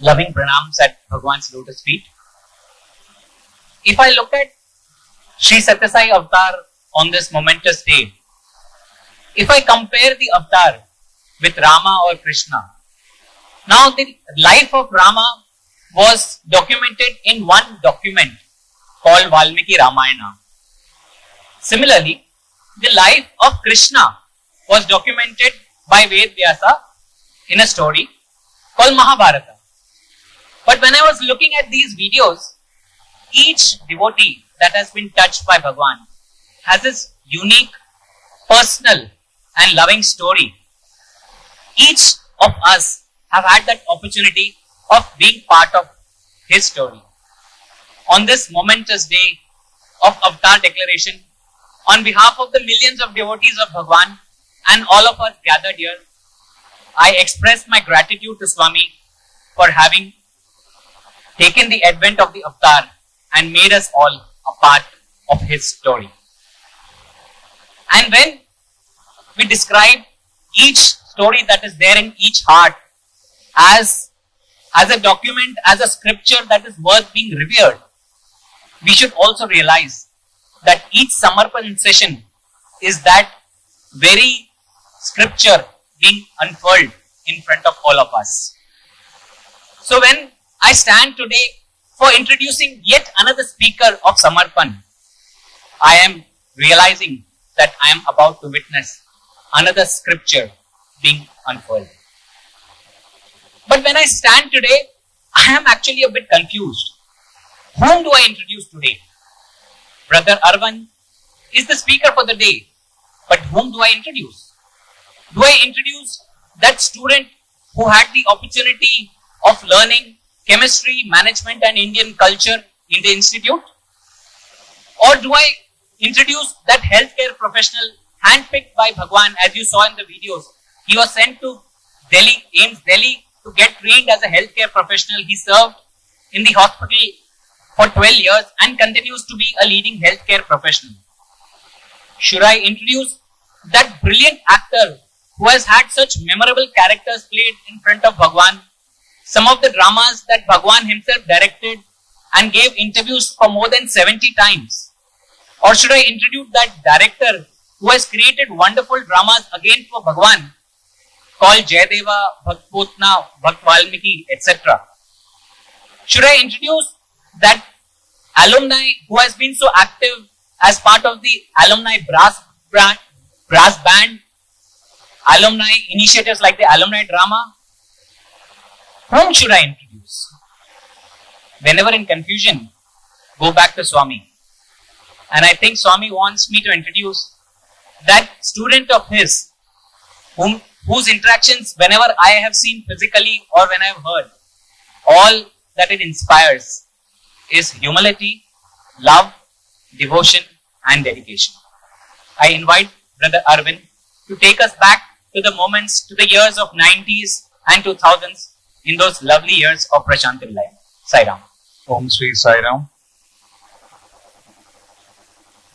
loving pranams at Bhagawan's lotus feet. If I look at Sri Satyasai Avatar on this momentous day, if I compare the avatar with Rama or Krishna, now the life of Rama was documented in one document called Valmiki Ramayana. Similarly, the life of Krishna was documented by Ved Vyasa in a story called Mahabharata. But when I was looking at these videos, each devotee that has been touched by Bhagavan has his unique, personal and loving story. Each of us have had that opportunity of being part of his story. On this momentous day of Avatar Declaration, on behalf of the millions of devotees of Bhagavan and all of us gathered here, I express my gratitude to Swami for having taken the advent of the Avatar and made us all a part of his story. And when we describe each story that is there in each heart as a document, as a scripture that is worth being revered, we should also realize that each Samarpan session is that very scripture being unfurled in front of all of us. So when I stand today for introducing yet another speaker of Samarpan, I am realizing that I am about to witness another scripture being unfurled. But when I stand today, I am actually a bit confused. Whom do I introduce today? Brother Arvind is the speaker for the day, but whom do I introduce? Do I introduce that student who had the opportunity of learning chemistry, management and Indian culture in the institute? Or do I introduce that healthcare professional handpicked by Bhagawan? As you saw in the videos, he was sent to Delhi, AIIMS Delhi to get trained as a healthcare professional. He served in the hospital for 12 years and continues to be a leading healthcare professional. Should I introduce that brilliant actor who has had such memorable characters played in front of Bhagawan? Some of the dramas that Bhagawan himself directed and gave interviews for more than 70 times. Or should I introduce that director who has created wonderful dramas again for Bhagawan called Jayadeva, Bhaktputna, Bhakt Valmiki, etc. Should I introduce that alumni who has been so active as part of the alumni brass band, alumni initiatives like the alumni drama? Whom should I introduce? Whenever in confusion, go back to Swami. And I think Swami wants me to introduce that student of his, whose interactions, whenever I have seen physically or when I have heard, all that it inspires is humility, love, devotion and dedication. I invite Brother Arvind to take us back to the moments, to the years of 90s and 2000s, in those lovely years of Prashanti life. Sairam. Om Sri Sairam.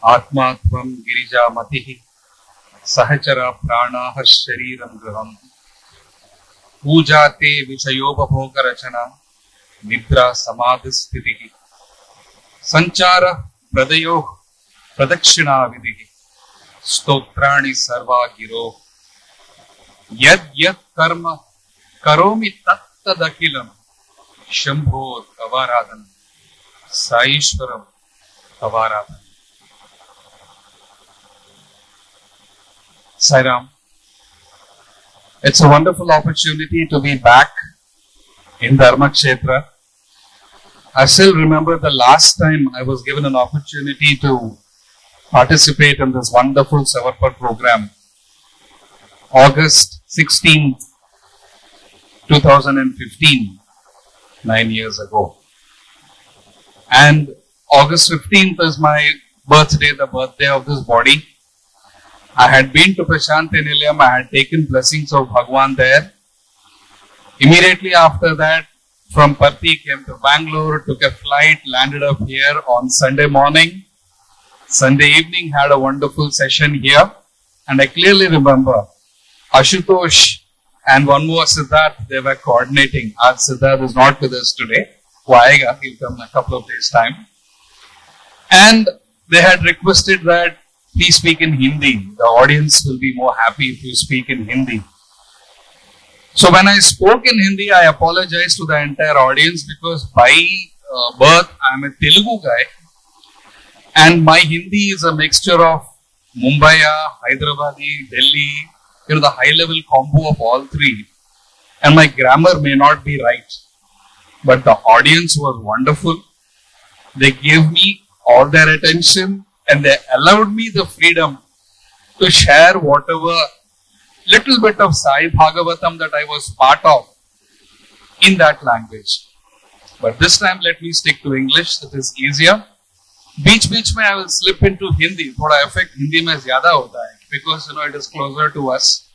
Atmatvam Girija Matihi Sahachara Pranaha Shariram Graham Pujate Vichayopabhoga Rachana Nidra Samadhisthitihi Sanchara Pradayo Pradakshina Vidihi Stotrani Sarva Giro Yad Yad Karma Karomi Tattadakilam Shambho Tavaradhan Saishwaram Tavaradhan. Sairam, it's a wonderful opportunity to be back in Dharmakshetra. I still remember the last time I was given an opportunity to participate in this wonderful Samarpan program. August 16th, 2015, 9 years ago. And August 15th is my birthday, the birthday of this body. I had been to Prashanti Nilayam, I had taken blessings of Bhagawan there. Immediately after that, from Parthi came to Bangalore, took a flight, landed up here on Sunday morning. Sunday evening had a wonderful session here. And I clearly remember Ashutosh and one more Siddharth, they were coordinating. Our Siddharth is not with us today. Aayega, he'll come in a couple of days' time. And they had requested that please speak in Hindi. The audience will be more happy if you speak in Hindi. So when I spoke in Hindi, I apologized to the entire audience because by birth, I am a Telugu guy. And my Hindi is a mixture of Mumbaiya, Hyderabadi, Delhi, the high-level combo of all three. And my grammar may not be right. But the audience was wonderful. They gave me all their attention and they allowed me the freedom to share whatever little bit of Sai Bhagavatam that I was part of in that language. But this time let me stick to English, it is easier. बीच में I will slip into Hindi. थोड़ा effect Hindi में ज़्यादा होता है because it is closer to us.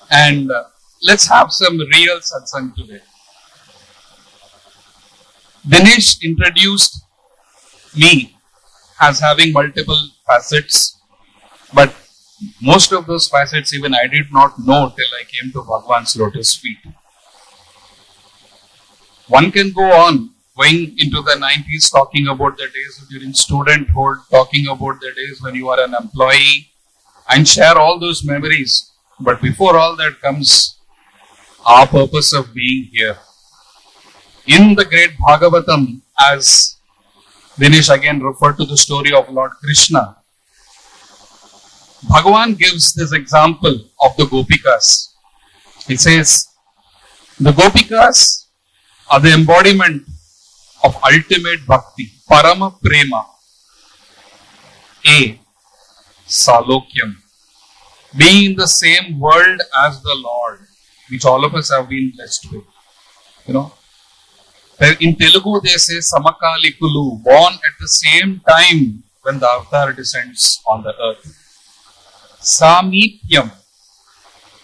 And let's have some real satsang today. Dinesh introduced me as having multiple facets, but most of those facets even I did not know till I came to Bhagawan's lotus feet. One can go on going into the 90s talking about the days during studenthood, talking about the days when you are an employee and share all those memories. But before all that comes our purpose of being here. In the great Bhagavatam, as Dinesh again referred to the story of Lord Krishna, Bhagawan gives this example of the gopikas. He says, the gopikas are the embodiment of ultimate bhakti, parama prema, a salokyam, being in the same world as the Lord, which all of us have been blessed with. In Telugu they say Samakalikulu, born at the same time when the avatar descends on the earth. Samipyam,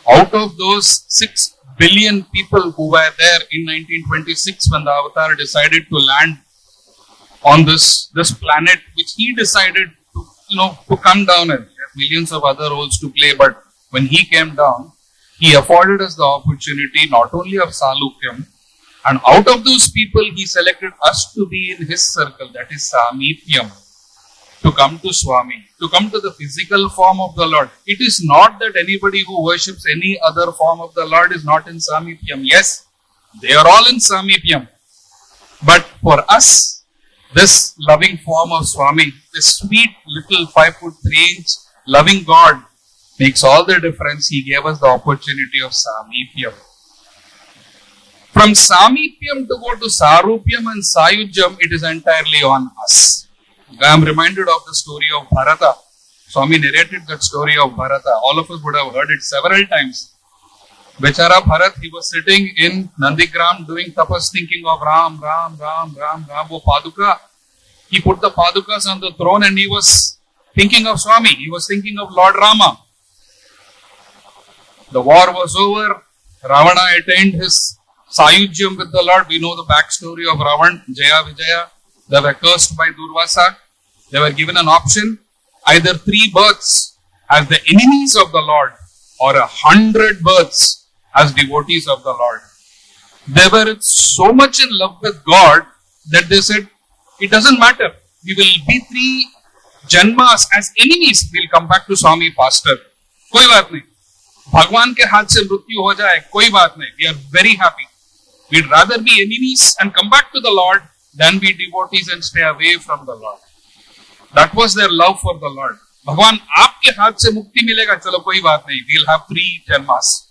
out of those 6 billion people who were there in 1926 when the avatar decided to land on this planet, which he decided to come down and he had millions of other roles to play, but when he came down, he afforded us the opportunity not only of Salukyam, and out of those people, he selected us to be in his circle, that is Samipyam, to come to Swami, to come to the physical form of the Lord. It is not that anybody who worships any other form of the Lord is not in Samipyam. Yes, they are all in Samipyam. But for us, this loving form of Swami, this sweet little 5'3" loving God, makes all the difference. He gave us the opportunity of Samipyam. From Samipyam to go to Sarupyam and Sayujyam, it is entirely on us. I am reminded of the story of Bharata. Swami narrated that story of Bharata. All of us would have heard it several times. Bechara Bharat, he was sitting in Nandigram doing tapas, thinking of Ram, wo Paduka. He put the Padukas on the throne and he was thinking of Swami. He was thinking of Lord Rama. The war was over. Ravana attained his Sayujyam with the Lord. We know the backstory of Ravan, Jaya Vijaya. They were cursed by Durvasa. They were given an option, either 3 births as the enemies of the Lord or 100 births as devotees of the Lord. They were so much in love with God that they said, it doesn't matter. We will be 3 janmas as enemies. We will come back to Swami faster. Koi baat nahi. Bhagwan ke haath se mrityu ho jaye. Koi baat nahi. We are very happy. We'd rather be enemies and come back to the Lord than be devotees and stay away from the Lord. That was their love for the Lord. Bhagwan, aapke haath se mukti milega, chalo koi baat nahi. We'll have 3 janmas.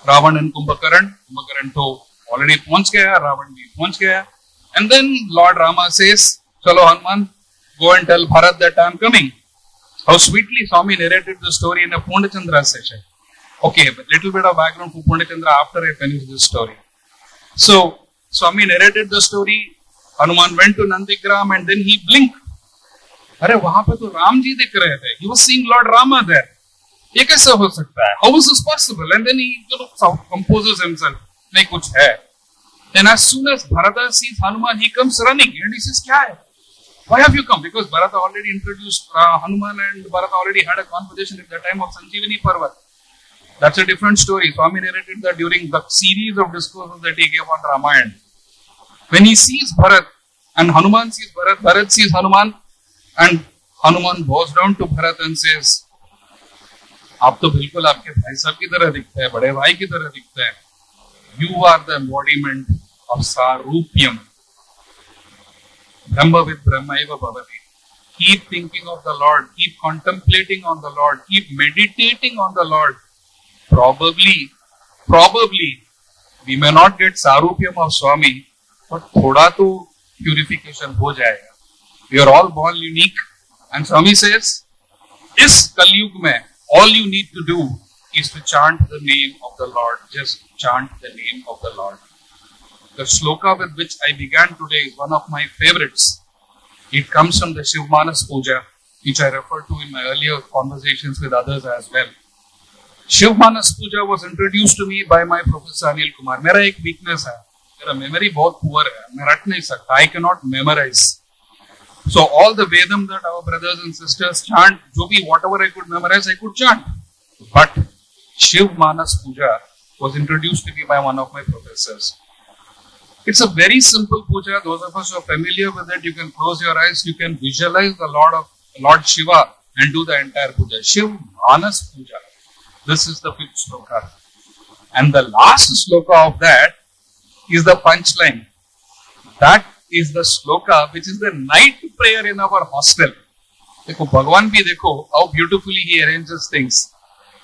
Ravan and Kumbhakaran. Kumbhakaran to already pahunch gaya, Ravan bhi pahunch gaya. And then Lord Rama says, chalo Hanuman, go and tell Bharat that I am coming. How sweetly Swami narrated the story in a Purnachandra session. Okay, but little bit of background for Purnachandra after I finish this story. So, Swami narrated the story. Hanuman went to Nandigram and then he blinked. Arey, wahan pe to Ram ji dikh rahe the. He was seeing Lord Rama there. Ye kaise ho sakta hai? How is this possible? And then he composes himself. Nahi kuch hai. Then as soon as Bharata sees Hanuman, he comes running and he says, kya hai? Why have you come? Because Bharata already introduced Hanuman and Bharata already had a conversation at the time of Sanjeevani Parvat. That's a different story. Swami narrated that during the series of discourses that he gave on Ramayana. When he sees Bharat and Hanuman sees Bharat, Bharat sees Hanuman, and Hanuman bows down to Bharat and says, आप तो बिल्कुल आपके भाई साहब की तरह दिखते हैं, बड़े भाई की तरह दिखते हैं. You are the embodiment of Sarupyam. Brahmavid Brahmaiva Bhavati. Keep thinking of the Lord, keep contemplating on the Lord, keep meditating on the Lord. Probably, we may not get Sarupyam of Swami, but thoda to purification ho jayega. We are all born unique. And Swami says, is Kalyug mein, all you need to do is to chant the name of the Lord. Just chant the name of the Lord. The shloka with which I began today is one of my favorites. It comes from the Shivmanas Puja, which I referred to in my earlier conversations with others as well. Shivmanas Puja was introduced to me by my Professor Anil Kumar. मेरा एक weakness है, मेरा memory बहुत poor है, मैं रट नहीं सकता, I cannot memorize. So all the Vedam that our brothers and sisters chant, जो भी whatever I could memorize, I could chant. But Shivmanas Puja was introduced to me by one of my professors. It's a very simple puja. Those of us who are familiar with it, you can close your eyes, you can visualize the Lord Shiva and do the entire puja. Shiv Manas Puja. This is the 5th sloka. And the last sloka of that is the punchline. That is the sloka which is the night prayer in our hostel. देखो भगवान भी देखो how beautifully he arranges things.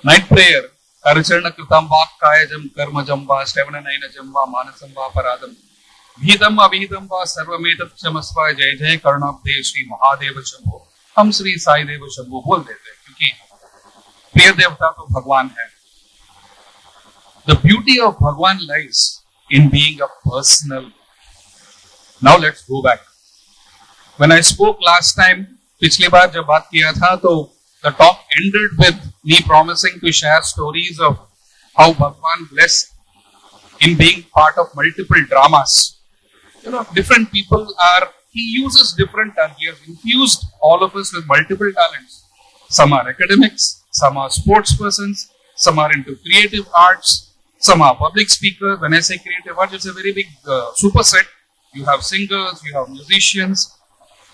Night prayer. Karacharna kritam vakkayajam karmajam va stavana va manasam va paradam. भीतम अभीतम व सर्वमेतत् क्षमस्व जय जय करुणाब्धे श्री महादेव शंभो. हम श्री साई देव शंभो बोल देते हैं क्योंकि प्रिय देवता तो भगवान है. The beauty of Bhagwan lies in being a personal. Now let's go back. When I spoke last time, पिछली बार जब बात किया था तो the talk ended with me promising to share stories of how Bhagwan blessed in being part of multiple dramas. You know, different people he uses different talents. He has infused all of us with multiple talents. Some are academics, some are sports persons, some are into creative arts, some are public speakers. When I say creative arts, it's a very big superset. You have singers, you have musicians.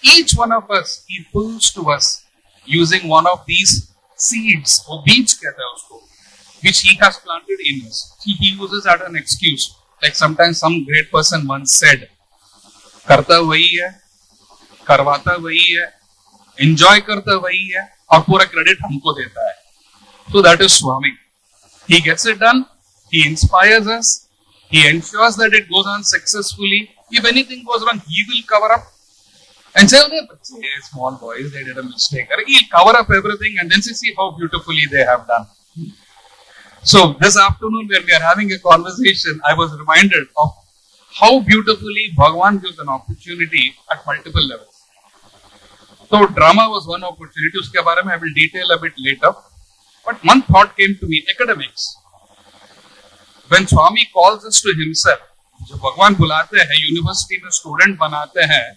Each one of us, he pulls to us using one of these seeds, or beej kehte hai usko, which he has planted in us. He uses as an excuse. Like sometimes some great person once said, करता वही है, करवाता वही है, enjoy करता वही है, और पूरा credit हमको देता है. So that is Swami. He gets it done, he inspires us, he ensures that it goes on successfully. If anything goes wrong, he will cover up and say, oh, small boys, they did a mistake. He'll cover up everything and then see how beautifully they have done. So this afternoon when we are having a conversation, I was reminded of how beautifully Bhagavan gives an opportunity at multiple levels. So drama was one opportunity, uske baare mein I will detail a bit later. But one thought came to me, academics. When Swami calls us to himself, जो भगवान बुलाते हैं, university में student बनाते हैं,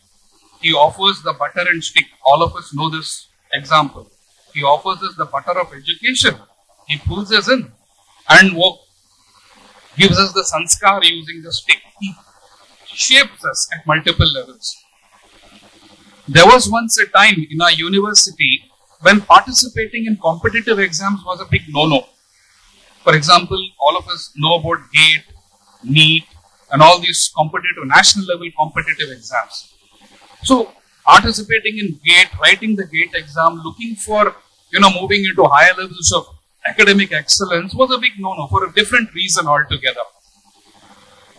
he offers the butter and stick. All of us know this example. He offers us the butter of education. He pulls us in and gives us the sanskar using the stick. He shapes us at multiple levels. There was once a time in our university when participating in competitive exams was a big no-no. For example, all of us know about GATE, NEET, and all these competitive, national level competitive exams. So, participating in GATE, writing the GATE exam, looking for, moving into higher levels of academic excellence was a big no-no for a different reason altogether.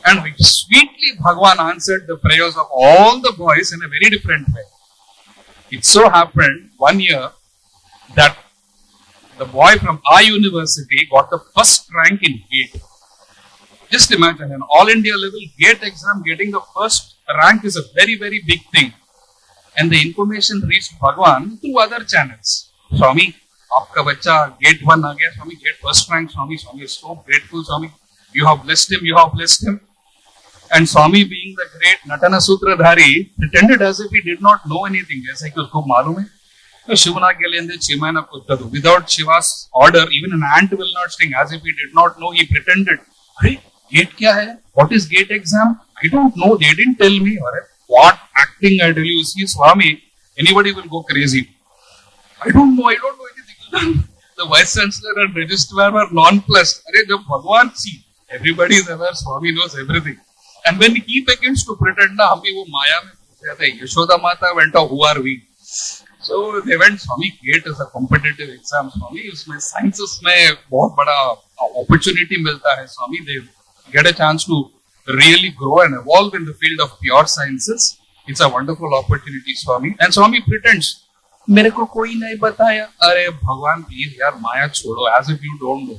And sweetly Bhagavan answered the prayers of all the boys in a very different way. It so happened one year that the boy from our university got the first rank in GATE. Just imagine, an all India level GATE exam, getting the first rank is a very, very big thing. And the information reached Bhagavan through other channels. Swami, आपका बच्चा GATE 1 आ गया, Swami, GATE first rank, Swami is so grateful, Swami. You have blessed him. And Swami, being the great Natana Sutradhari, pretended as if he did not know anything. जैसे कि उसको मालूम है. Shivanagyalayande Chimana Kuttadu. Without Shiva's order, even an ant will not sting. As if he did not know, he pretended. Hey, gate kya hai? What is gate exam? I don't know. They didn't tell me. What acting I tell you? See, Swami, anybody will go crazy. I don't know anything. The vice chancellor and registrar were nonplussed. Jab Bhagawan, see, everybody is aware, Swami knows everything. And when he begins to pretend, na, hum bhi wo Maya mein puche the, Yashoda Mata went out, who are we? So they went, Swami, GATE is a competitive exam, Swami. Usme sciences mein bahut bada opportunity milta hai, Swami. They get a chance to really grow and evolve in the field of pure sciences. It's a wonderful opportunity, Swami. And Swami pretends, मेरे को कोई नहीं बताया. अरे भगवान please यार माया छोड़ो, as if you don't know.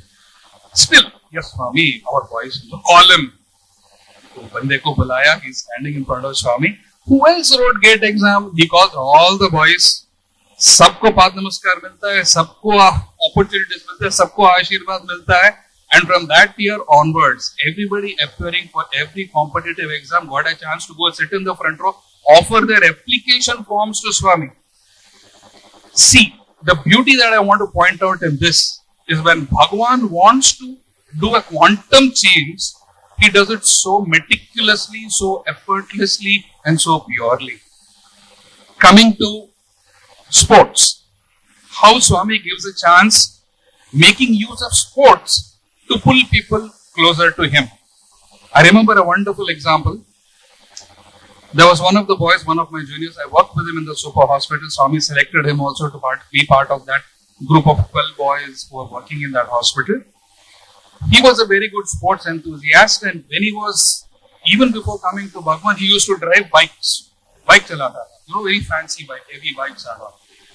Still, yes, Swami, our voice, call him. तो बंदे को बुलाया, he's standing in front of Swami. Who else wrote GATE exam? He calls all the boys. सबको पाद नमस्कार मिलता है, सबको opportunities मिलते हैं, सबको आशीर्वाद मिलता है. And from that year onwards, everybody appearing for every competitive exam got a chance to go sit in the front row, offer their application forms to Swami. See, the beauty that I want to point out in this is when Bhagawan wants to do a quantum change, he does it so meticulously, so effortlessly, and so purely. Coming to sports, how Swami gives a chance, making use of sports to pull people closer to him. I remember a wonderful example. There was one of the boys, one of my juniors, I worked with him in the super hospital. Swami selected him also to be part of that group of 12 boys who were working in that hospital. He was a very good sports enthusiast, and when he was, even before coming to Bhagawan, he used to drive bikes. Bike chalata, very fancy bike, heavy bikes.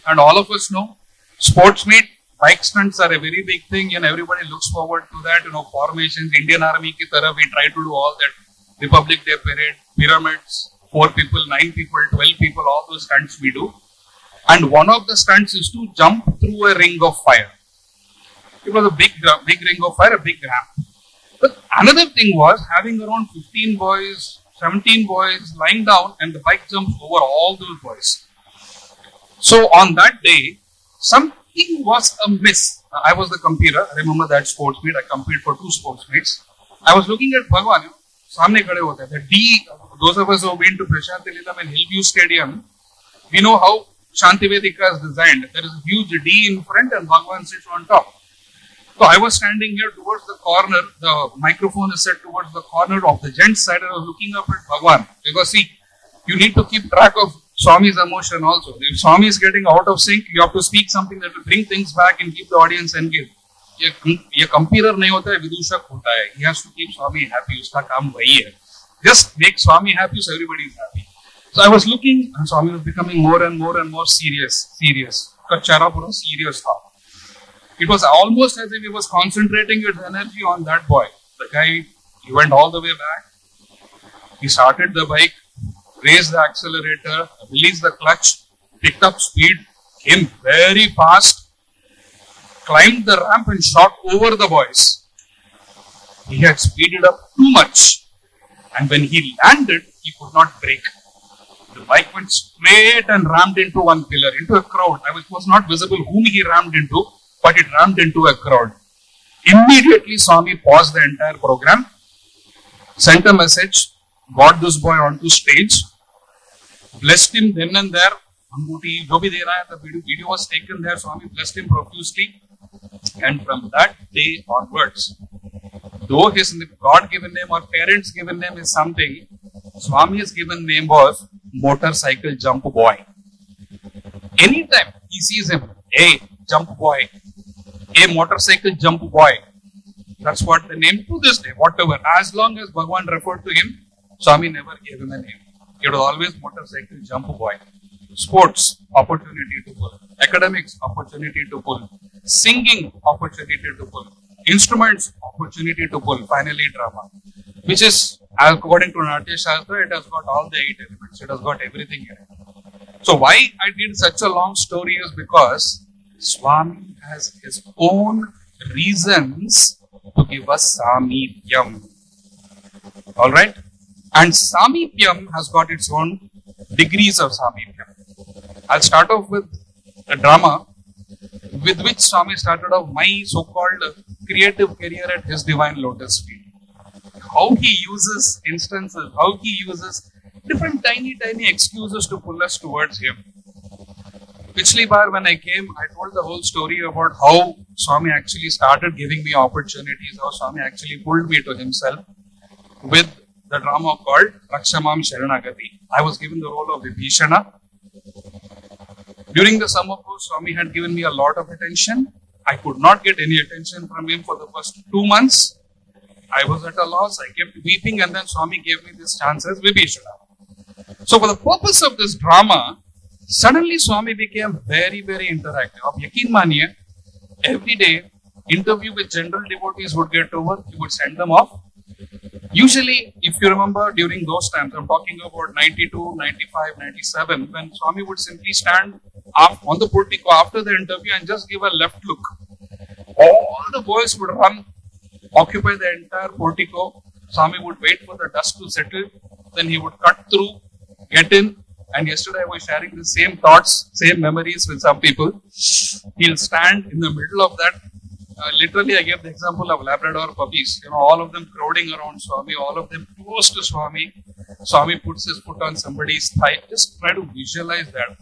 And all of us know, sports meet, bike stunts are a very big thing, and everybody looks forward to that. Formations, Indian Army ki tarah, we try to do all that. Republic Day parade, pyramids, 4 people, 9 people, 12 people, all those stunts we do. And one of the stunts is to jump through a ring of fire. It was a big ring of fire, a big ramp. But another thing was having around 15 boys, 17 boys lying down, and the bike jumps over all those boys. So on that day, something was amiss. I was the competer. I remember that sports meet. I competed for 2 sports meets. I was looking at Bhagawan. सामने खड़े होते हैं. The D, those of us who have been to Prashant Nilam and Hillview Stadium, we know how Shantivedika is designed. There is a huge D in front and Bhagavan sits on top. So I was standing here towards the corner. The microphone is set towards the corner of the gents side, and I was looking up at Bhagavan. Because see, you need to keep track of Swami's emotion also. If Swami is getting out of sync, you have to speak something that will bring things back and keep the audience engaged. ये कंपीरर नहीं होता है, विदूषक होता है. He has to keep Swami happy. उसका काम वही है. Just make Swami happy so everybody is happy. So I was looking, and Swami was becoming more and more serious. उसका चेहरा पूरा serious था. It was almost as if he was concentrating his energy on that boy. The guy, he went all the way back. He started the bike, raised the accelerator, released the clutch, picked up speed, came very fast, climbed the ramp and shot over the boys. He had speeded up too much, and when he landed, he could not brake. The bike went straight and rammed into one pillar, into a crowd. It was not visible whom he rammed into, but it rammed into a crowd. Immediately, Swami paused the entire program, sent a message, got this boy onto stage, blessed him then and there. Anguti, jo bhi de raha hai, the video was taken there. Swami blessed him profusely. And from that day onwards, though his God-given name or parents' given name is something, Swami's given name was Motorcycle Jump Boy. Anytime he sees him, hey, Jump Boy, hey, Motorcycle Jump Boy. That's what the name to this day, whatever. As long as Bhagavan referred to him, Swami never gave him a name. It was always Motorcycle Jump Boy. Sports, opportunity to pull. Academics, opportunity to pull. Singing, opportunity to pull. Instruments, opportunity to pull. Finally, drama. Which is, according to Natya Shastra, it has got all the 8 elements. It has got everything in it. So why I did such a long story is because Swami has his own reasons to give us Samipyam. Alright? And Samipyam has got its own degrees of Samipyam. I'll start off with a drama with which Swami started off my so-called creative career at his divine lotus feet. How he uses instances, how he uses different tiny excuses to pull us towards him. Pichli bar when I came, I told the whole story about how Swami actually started giving me opportunities, how Swami actually pulled me to himself with the drama called Rakshamam Sharanagati. I was given the role of Vibhishana. During the summer course, Swami had given me a lot of attention. I could not get any attention from him for the first 2 months. I was at a loss. I kept weeping, and then Swami gave me this chance as Vibhishana. So for the purpose of this drama, suddenly Swami became very, very interactive. Ab yakin maniye, every day, interview with general devotees would get over. He would send them off. Usually, if you remember during those times, I'm talking about 92, 95, 97, when Swami would simply stand up on the portico after the interview and just give a left look. All the boys would run, occupy the entire portico. Swami would wait for the dust to settle. Then he would cut through, get in. And yesterday I was sharing the same thoughts, same memories with some people. He'll stand in the middle of that. Literally, I gave the example of Labrador puppies. All of them crowding around Swami, all of them close to Swami. Swami puts his foot on somebody's thigh. Just try to visualize that.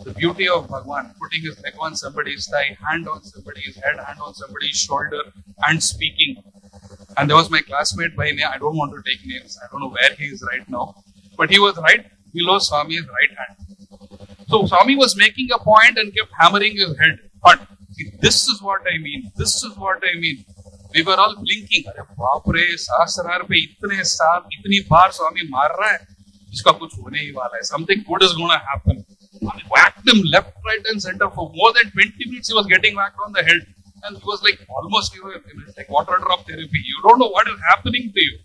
The beauty of Bhagawan, putting his leg on somebody's thigh, hand on somebody's head, hand on somebody's shoulder, and speaking. And there was my classmate by name. I don't want to take names. I don't know where he is right now. But he was right below Swami's right hand. So Swami was making a point and kept hammering his head. But this is what I mean. This is what I mean. We were all blinking. Arey baap re, sahasrar pe itne saal, itni baar Swami maar raha hai. Iska kuch hone hi wala hai. Something good is going to happen. I whacked him left, right and center for more than 20 minutes. He was getting whacked on the head. And he was like almost, it's like water drop therapy. You don't know what is happening to you.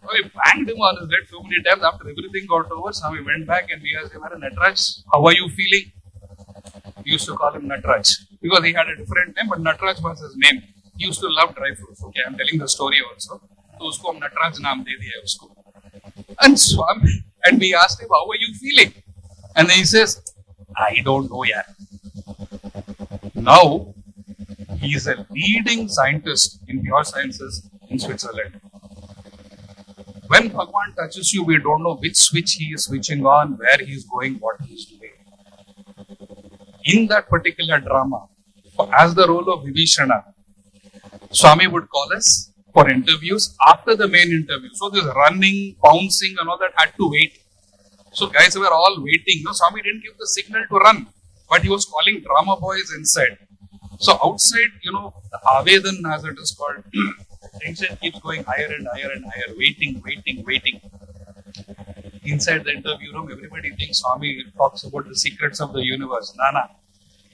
So we banged him on his head so many times. After everything got over, Swami went back and we asked him, Nataraj, how are you feeling? We used to call him Nataraj because he had a different name, but Nataraj was his name. He used to love dry fruits. Okay, I'm telling the story also. So usko hum Nataraj naam de diya usko. And Swami, and we asked him, how are you feeling? And then he says, I don't know yet. Now, he is a leading scientist in pure sciences in Switzerland. When Bhagawan touches you, we don't know which switch he is switching on, where he is going, what he is doing. In that particular drama, as the role of Vibhishana, Swami would call us for interviews after the main interview. So this running, bouncing and all that had to wait. So guys were all waiting. No, Swami didn't give the signal to run, but he was calling drama boys inside. So outside, the Avedan as it is called, tension keeps going higher and higher and higher, waiting. Inside the interview room, everybody thinks Swami talks about the secrets of the universe. Nana.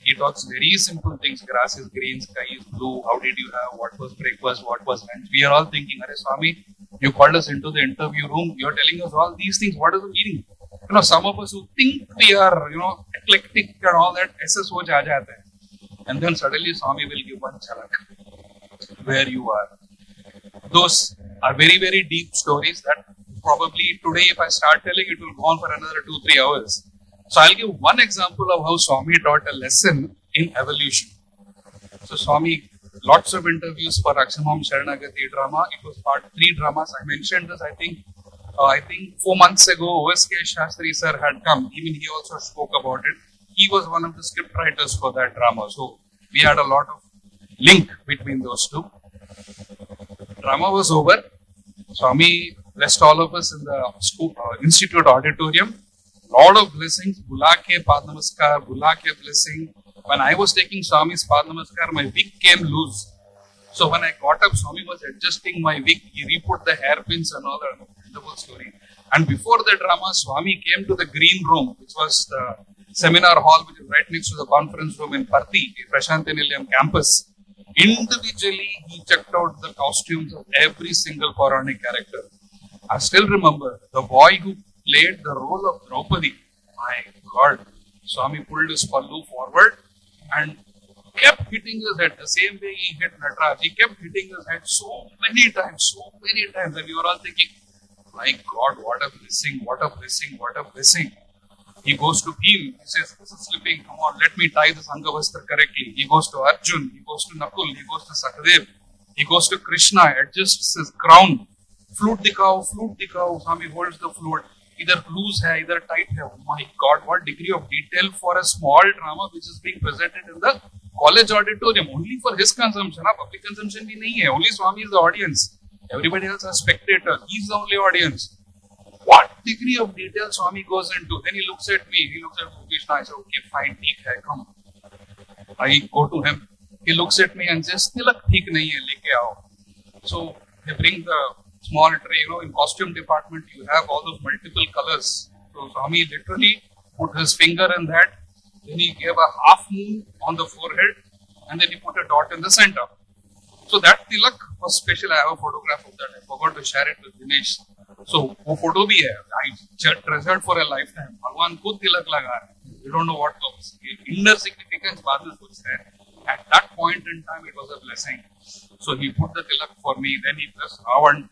He talks very simple things. Grass is green, sky is blue. How did you have? What was breakfast? What was lunch? We are all thinking, Arey Swami, you called us into the interview room. You are telling us all these things. What is the meaning? Some of us who think we are, eclectic and all that, SS ho ja jata hai. And then suddenly Swami will give one chalak where you are. Those are very, very deep stories that probably today if I start telling it will go on for another 2-3 hours. So I'll give one example of how Swami taught a lesson in evolution. So Swami, lots of interviews for Rakshamam Sharanagati drama. It was part 3 dramas. I mentioned this, I think 4 months ago, OSK Shastri sir had come. Even he also spoke about it. He was one of the script writers for that drama. So we had a lot of link between those two. Drama was over. Swami blessed all of us in the school, institute auditorium. Lot of blessings. Bulake Padnamaskar, Bulake blessing. When I was taking Swami's Padnamaskar, my wig came loose. So when I got up, Swami was adjusting my wig. He re-put the hairpins and all that. Wonderful story. And before the drama, Swami came to the green room, which was the seminar hall, which is right next to the conference room in Parthi, Prashanthinilayam campus. Individually, he checked out the costumes of every single Puranic character. I still remember the boy who played the role of Draupadi. My God, Swami pulled his pallu forward and kept hitting his head the same way he hit Nataraj. He kept hitting his head so many times. And we were all thinking, my God, what a blessing, what a blessing, what a blessing. He goes to Bhim, he says, this is slipping, come on, let me tie this Angavastra correctly. He goes to Arjun, he goes to Nakul, he goes to Sakadev, he goes to Krishna, adjusts his crown. Flute dikao, Swami holds the flute. Either loose hai, either tight hai. Oh my God, what degree of detail for a small drama which is being presented in the college auditorium. Only for his consumption, public consumption bhi nahi hai. Only Swami is the audience. Everybody else are spectators. He is the only audience. What degree of detail Swami goes into? Then he looks at me, he looks at Krishna, I say, okay, fine, theek hai, come. I go to him. He looks at me and says, tilak theek nahi hai, leke aao. So they bring the small tray, in costume department you have all those multiple colors. So Swami literally put his finger in that, then he gave a half moon on the forehead and then he put a dot in the center. So that tilak was special. I have a photograph of that. I forgot to share it with Dinesh. So वो photo भी है. I treasured for a lifetime. भगवान खुद तिलक लगा है. You don't know what comes. Inner significance बाद में कुछ है. At that point in time, it was a blessing. So he put the tilak for me. Then he blessed Ravan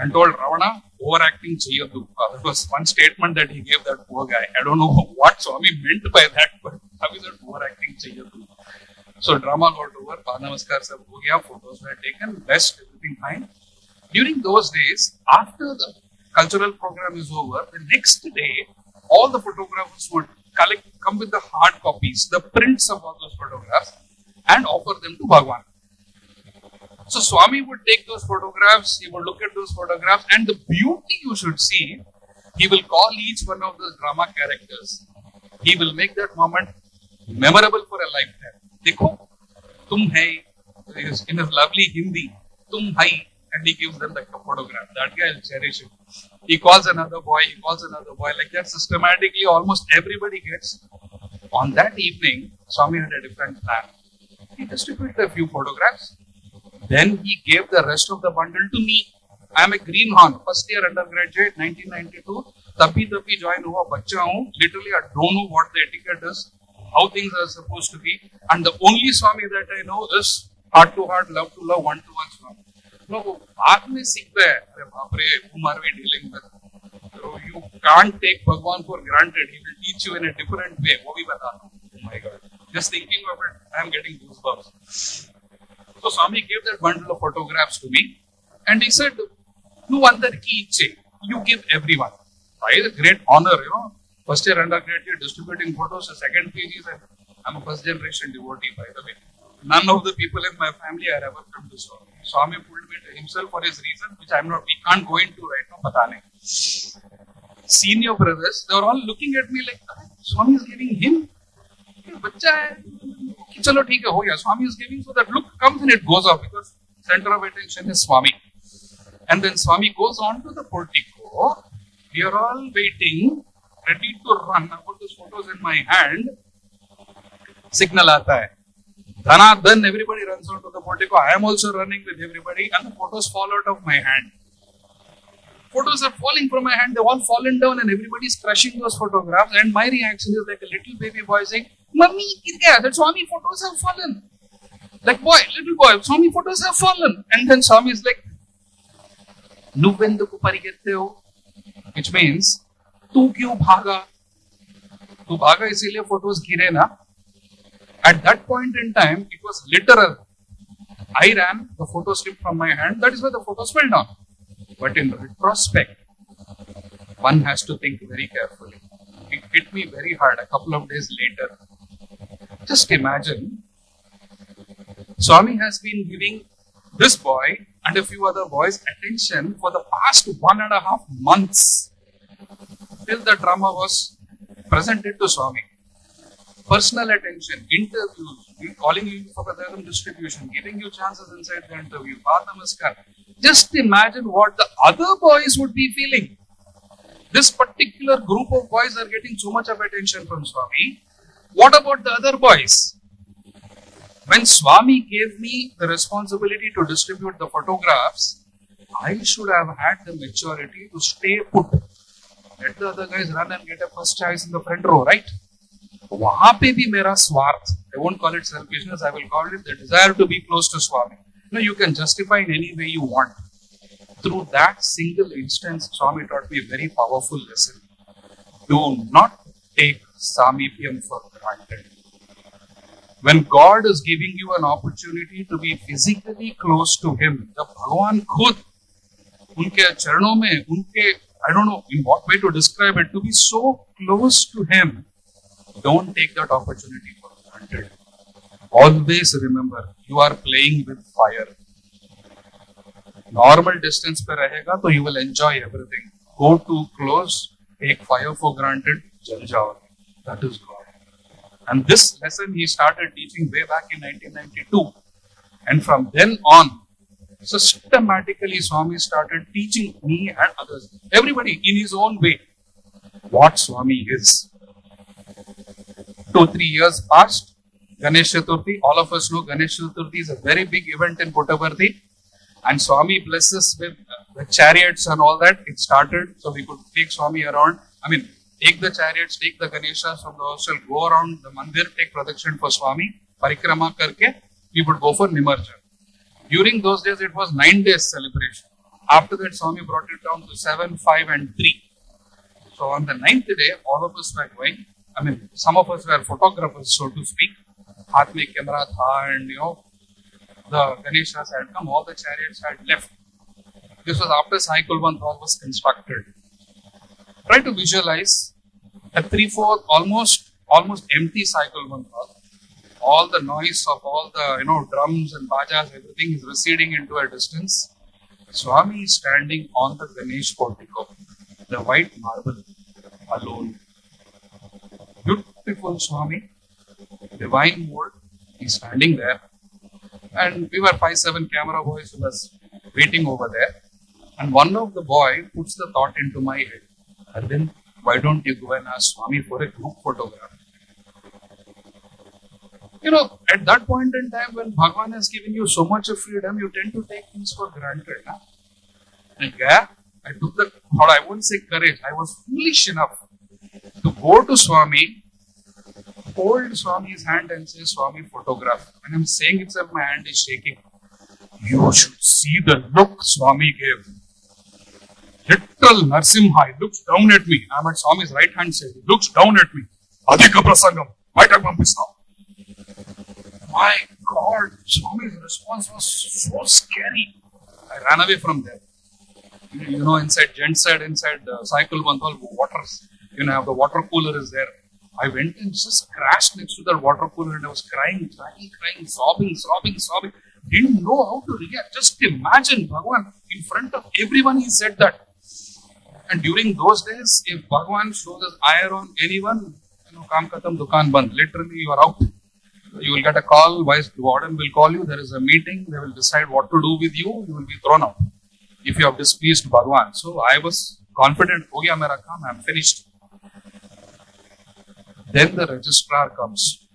and told Ravana, overacting chayadu. That was one statement that he gave that poor guy. I don't know what Swami meant by that, but how is that overacting chayadu? So drama got over. Namaskar sab ho gaya. Photos were taken. Blessed, everything fine. During those days, after the cultural program is over, the next day, all the photographers would come with the hard copies, the prints of all those photographs, and offer them to Bhagawan. So Swami would take those photographs, he would look at those photographs, and the beauty you should see, he will call each one of those drama characters. He will make that moment memorable for a lifetime. Dekho, tum hai, in his lovely Hindi, tum hai, and he gives them the photograph. That guy will cherish it. He calls another boy, like that systematically almost everybody gets. On that evening, Swami had a different plan. He distributed a few photographs. Then he gave the rest of the bundle to me. I am a greenhorn, first year undergraduate, 1992. Tabhi join hua, bachcha hoon. Literally, I don't know what the etiquette is, how things are supposed to be. And the only Swami that I know is heart to heart, love to love, one to one Swami. No, बाद में सीखता है. अरे बाप रे, whom are we dealing with? So you can't take Bhagawan for granted. He will teach you in a different way. वो भी बता दूँ. Oh my God! Just thinking of it, I am getting goosebumps. So Swami gave that bundle of photographs to me, and he said, "Nu andarki iche, you give everyone." It's a great honor, First year undergraduate distributing photos. The second page is that I'm a first generation devotee, by the way. None of the people in my family are ever come to Swami. Swami pulled me to himself for his reason, which we can't go into right now, patane. Senior brothers, they were all looking at me like, Swami is giving him? Bachcha hai. Chalo, theek hai, ho gaya. Swami is giving, so that look comes and it goes off because center of attention is Swami. And then Swami goes on to the portico. We are all waiting, ready to run. I put these photos in my hand. Signal aata hai. Then everybody runs out to the portico. I am also running with everybody, and the photos fall out of my hand. Photos are falling from my hand. They've all fallen down, and everybody's crushing those photographs. And my reaction is like a little baby boy saying, "Mummy, the Swami photos have fallen." Like, boy, little boy, Swami photos have fallen. And then Swami is like, "Nuvenduku parigette ho," which means, "Tu kyun bhaga?" Tu bhaga isliye photos gire na. At that point in time, it was literal. I ran, the photo slipped from my hand. That is why the photos fell down. But in retrospect, one has to think very carefully. It hit me very hard a couple of days later. Just imagine, Swami has been giving this boy and a few other boys attention for the past 1.5 months till the drama was presented to Swami. Personal attention, interviews, calling you for the distribution, giving you chances inside the interview, Namaskar. Just imagine what the other boys would be feeling. This particular group of boys are getting so much of attention from Swami. What about the other boys? When Swami gave me the responsibility to distribute the photographs, I should have had the maturity to stay put. Let the other guys run and get a first choice in the front row, right? वहां पे भी मेरा स्वार्थ, I won't call it selfishness, I will call it the desire to be close to Swami. You can justify in any way you want. Through that single instance, Swami taught me a very powerful lesson. Do not take Samipyam for granted. When God is giving you an opportunity to be physically close to Him, the Bhagavan khud, unke charanon mein, I don't know in what way to describe it, to be so close to Him, don't take that opportunity for granted. Always remember, you are playing with fire. Normal distance pe rahega, so you will enjoy everything. Go too close, take fire for granted, jal jaoge. That is God. And this lesson he started teaching way back in 1992. And from then on, systematically Swami started teaching me and others, everybody in his own way, what Swami is. 2-3 years passed, Ganesh Chaturthi, all of us know Ganesh Chaturthi is a very big event in Puttaparthi. And Swami blesses with the chariots and all that. It started, so we could take Swami around. Take the chariots, take the ganeshas from the hostel, go around the mandir, take protection for Swami, parikrama karke, we would go for Nimarjan. During those days, it was 9 days celebration. After that, Swami brought it down to 7, 5 and 3. So on the 9th day, all of us were going. Some of us were photographers, so to speak. Haath mein camera tha, and the ganeshas had come, all the chariots had left. This was after Sai Kulwant Hall was constructed. Try to visualize a 3/4 almost empty Sai Kulwant Hall. All the noise of all the drums and bajas, everything is receding into a distance. Swami is standing on the Ganesh portico, the white marble, alone. Beautiful Swami, divine mode. He's standing there. And we were 5-7 camera boys who was waiting over there. And one of the boy puts the thought into my head, Arvind, why don't you go and ask Swami for a group photograph? At that point in time when Bhagavan has given you so much of freedom, you tend to take things for granted. And I took the thought, I won't say courage, I was foolish enough to go to Swami, hold Swami's hand and say, Swami, photograph. When I'm saying itself, my hand is shaking. You should see the look Swami gave. Little Narsimha, he looks down at me. I'm at Swami's right hand side. He looks down at me. Adhika prasangam. My God, Swami's response was so scary. I ran away from there. Inside gents side, inside the cycle one, all waters. The water cooler is there. I went and just crashed next to that water cooler and I was crying, sobbing. Didn't know how to react. Just imagine Bhagavan in front of everyone he said that. And during those days, if Bhagavan shows his ire on anyone, Kam Khatam Dukan Band, literally you are out. You will get a call, the warden will call you, there is a meeting, they will decide what to do with you, you will be thrown out if you have displeased Bhagavan. So I was confident, Ho gaya mera kaam, I am finished. Then the registrar comes.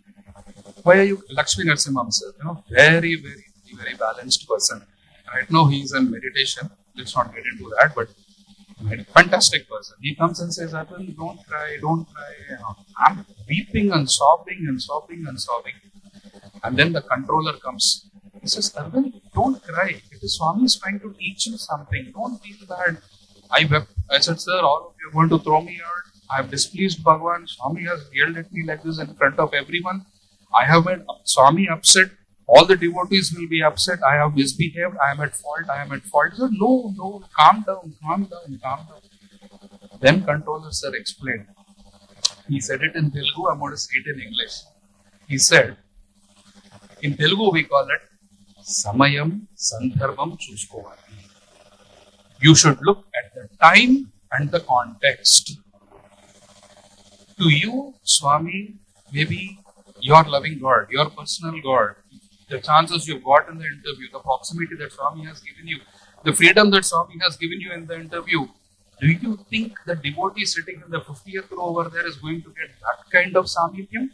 Why are you? Lakshmi Narasimha himself, very, very, very balanced person. Right now he is in meditation. Let's not get into that, but fantastic person. He comes and says, Arvind, don't cry. I'm weeping and sobbing. And then the controller comes. He says, Arvind, don't cry. Because Swami is trying to teach you something. Don't feel bad. I wept. I said, sir, all of you are going to throw me out. I have displeased Bhagavan. Swami has yelled at me like this in front of everyone. I have made Swami upset. All the devotees will be upset. I have misbehaved. I am at fault. He said, no, calm down. Then controller sir explained. He said it in Telugu. I'm going to say it in English. He said, in Telugu we call it Samayam Sandarbham Chusukovali. You should look at the time and the context. To you, Swami, maybe your loving God, your personal God, the chances you've got in the interview, the proximity that Swami has given you, the freedom that Swami has given you in the interview, do you think the devotee sitting in the 50th row over there is going to get that kind of samipyam?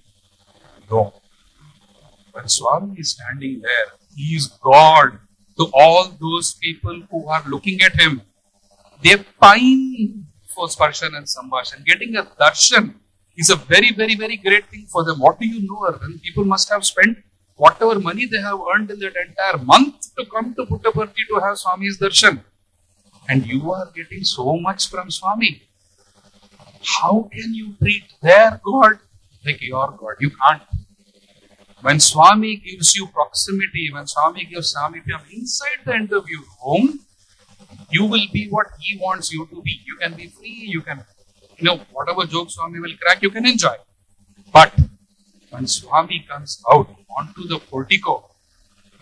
No. When Swami is standing there, he is God to all those people who are looking at him. They pine for sparshan and sambhashan. Getting a darshan is a very, very, very great thing for them. What do you know, Arvind? People must have spent whatever money they have earned in that entire month to come to Puttaparthi to have Swami's darshan. And you are getting so much from Swami. How can you treat their God like your God? You can't. When Swami gives you proximity, when Swami gives Samipyam inside the interview room, you will be what he wants you to be. You can be free, you can, whatever joke Swami will crack, you can enjoy. But when Swami comes out onto the portico,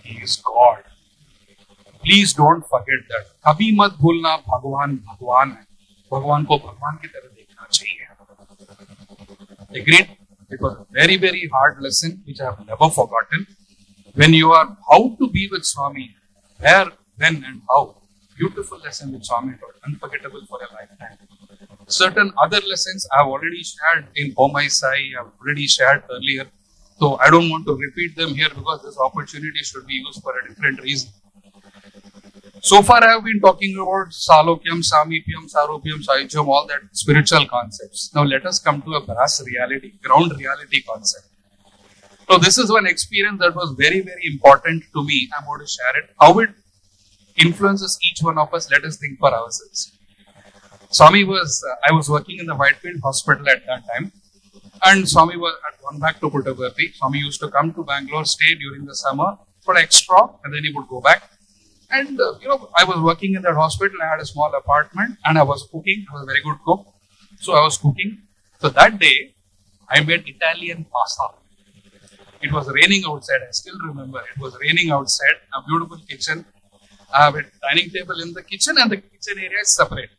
he is God. Please don't forget that. Kabhi mat bhulna Bhagawan Bhagawan hai. Bhagawan ko Bhagawan ki tarah dekhna chahiye. Agreed? It was a very, very hard lesson which I have never forgotten. When you are how to be with Swami, where, when and how. Beautiful lesson which Swami taught. Unforgettable for a lifetime. Certain other lessons I have already shared in Oh My Sai, I have already shared earlier. So I don't want to repeat them here because this opportunity should be used for a different reason. So far I have been talking about Salokyam, Samipyam, Saropyam, Saicham, all that spiritual concepts. Now let us come to a brass reality, ground reality concept. So this is one experience that was very, very important to me. I'm going to share it. How it influences each one of us, let us think for ourselves. I was working in the Whitefield Hospital at that time. And Swami had gone back to Puttaparthi. Swami used to come to Bangalore, stay during the summer for extra, and then he would go back. And, I was working in that hospital. I had a small apartment and I was cooking. I was a very good cook. So I was cooking. So that day, I made Italian pasta. It was raining outside. I still remember. It was raining outside. A beautiful kitchen. I have a dining table in the kitchen and the kitchen area is separate.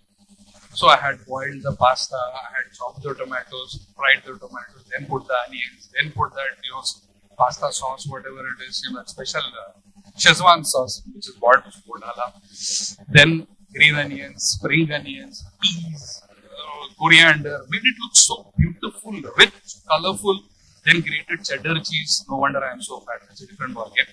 So I had boiled the pasta. I had chopped the tomatoes, fried the tomatoes, then put the onions, then put that, pasta sauce, whatever it is, special Szechuan sauce, which is what Bodala. Then green onions, spring onions, peas, coriander. Made it look so beautiful, rich, colorful. Then grated cheddar cheese. No wonder I am so fat. That's a different ballgame.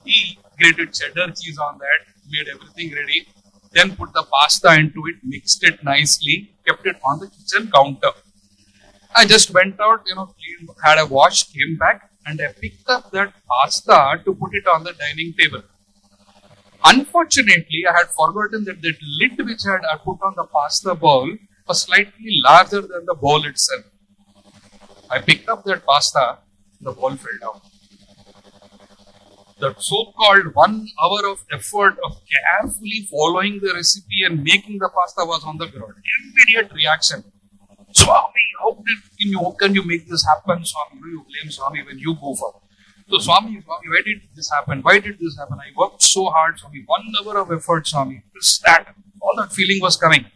He grated cheddar cheese on that, made everything ready. Then put the pasta into it, mixed it nicely, kept it on the kitchen counter. I just went out, cleaned, had a wash, came back, and I picked up that pasta to put it on the dining table. Unfortunately, I had forgotten that lid which I put on the pasta bowl was slightly larger than the bowl itself. I picked up that pasta, the bowl fell down. The so-called 1 hour of effort of carefully following the recipe and making the pasta was on the ground. Immediate reaction. Swami, how can you make this happen? Swami, you blame Swami when you go for. So Swami, why did this happen? Why did this happen? I worked so hard, Swami. 1 hour of effort, Swami. This, that. All that feeling was coming.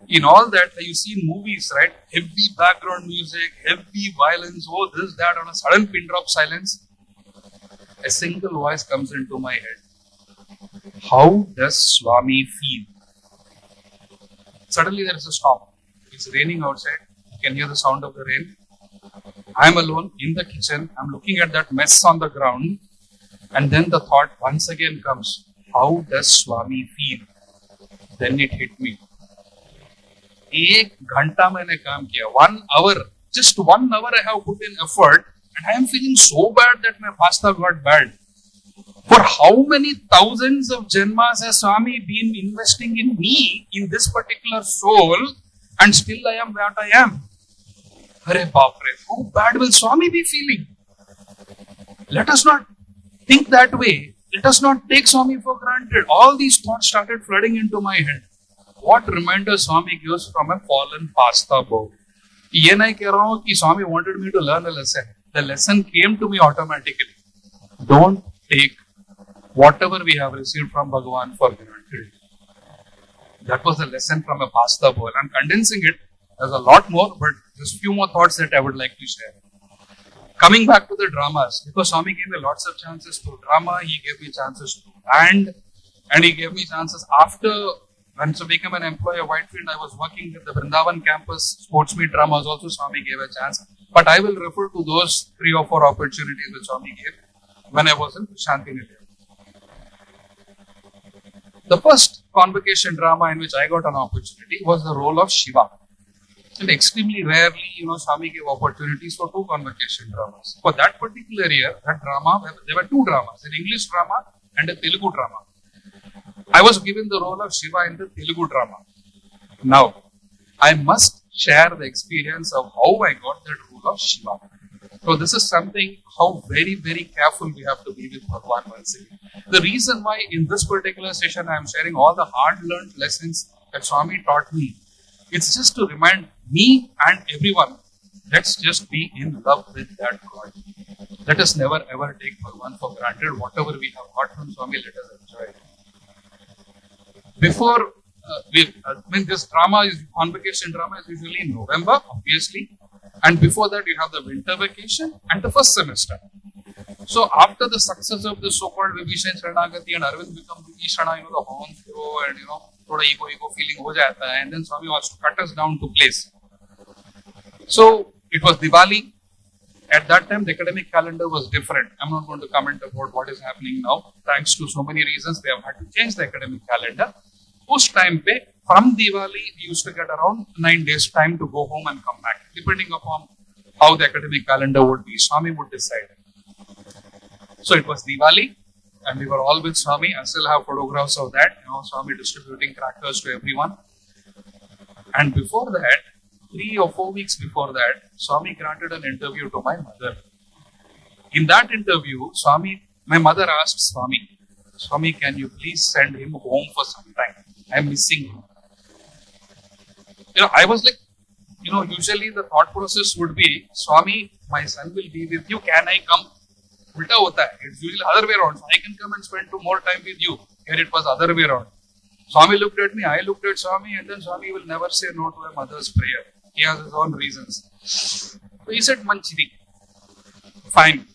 In all that, you see in movies, right? Heavy background music, heavy violence, this, that, on a sudden pin drop silence. A single voice comes into my head. How does Swami feel? Suddenly there is a storm. It's raining outside. You can hear the sound of the rain. I am alone in the kitchen. I'm looking at that mess on the ground. And then the thought once again comes. How does Swami feel? Then it hit me. 1 घंटा मैंने काम किया. 1 hour. Just 1 hour I have put in effort. And I am feeling so bad that my pasta got bad. For how many thousands of janmas has Swami been investing in me, in this particular soul, and still I am what I am? Hare Bapre, how bad will Swami be feeling? Let us not think that way. Let us not take Swami for granted. All these thoughts started flooding into my head. What reminder Swami gives from a fallen pasta bowl? ये नहीं कह रहा हूँ कि Swami wanted me to learn a lesson. The lesson came to me automatically. Don't take whatever we have received from Bhagavan for granted. That was a lesson from a pasta bowl. I'm condensing it. There's a lot more, but just few more thoughts that I would like to share. Coming back to the dramas, because Swami gave me lots of chances to drama, he gave me chances to band, and he gave me chances after. When I became an employee of Whitefield, I was working at the Vrindavan campus, sports meet dramas also Swami gave a chance. But I will refer to those 3 or 4 opportunities which Swami gave when I was in Shantideep. The first convocation drama in which I got an opportunity was the role of Shiva. And extremely rarely, Swami gave opportunities for 2 convocation dramas. For that particular year, that drama, there were 2 dramas, an English drama and a Telugu drama. I was given the role of Shiva in the Telugu drama. Now, I must share the experience of how I got that rule of Shiva. So this is something how very, very careful we have to be with Bhagawan once again. The reason why in this particular session I am sharing all the hard-learned lessons that Swami taught me, it's just to remind me and everyone, let's just be in love with that God. Let us never ever take Bhagavan for granted. Whatever we have got from Swami, let us enjoy it. Before this drama is convocation drama is usually in November, obviously, and before that you have the winter vacation and the first semester. So after the success of the so-called Vibhishan Sharanagati and Arvind become Vibhishana, the horns grow and thoda ego feeling ho jata hai, and then Swami wants to cut us down to place. So it was Diwali. At that time, the academic calendar was different. I'm not going to comment about what is happening now. Thanks to so many reasons, they have had to change the academic calendar. Us time pe, from Diwali, we used to get around 9 days time to go home and come back, depending upon how the academic calendar would be. Swami would decide. So it was Diwali, and we were all with Swami. I still have photographs of that. Swami distributing crackers to everyone. And before that, 3 or 4 weeks before that, Swami granted an interview to my mother. In that interview, my mother asked Swami, can you please send him home for some time? I'm missing him. I was like, usually the thought process would be, Swami, my son will be with you, can I come? Ulta hota hai. It's usually other way around. I can come and spend more time with you. Here it was other way around. Swami looked at me, I looked at Swami, and then Swami will never say no to a mother's prayer. He has his own reasons. So he said, Manchiri. Fine.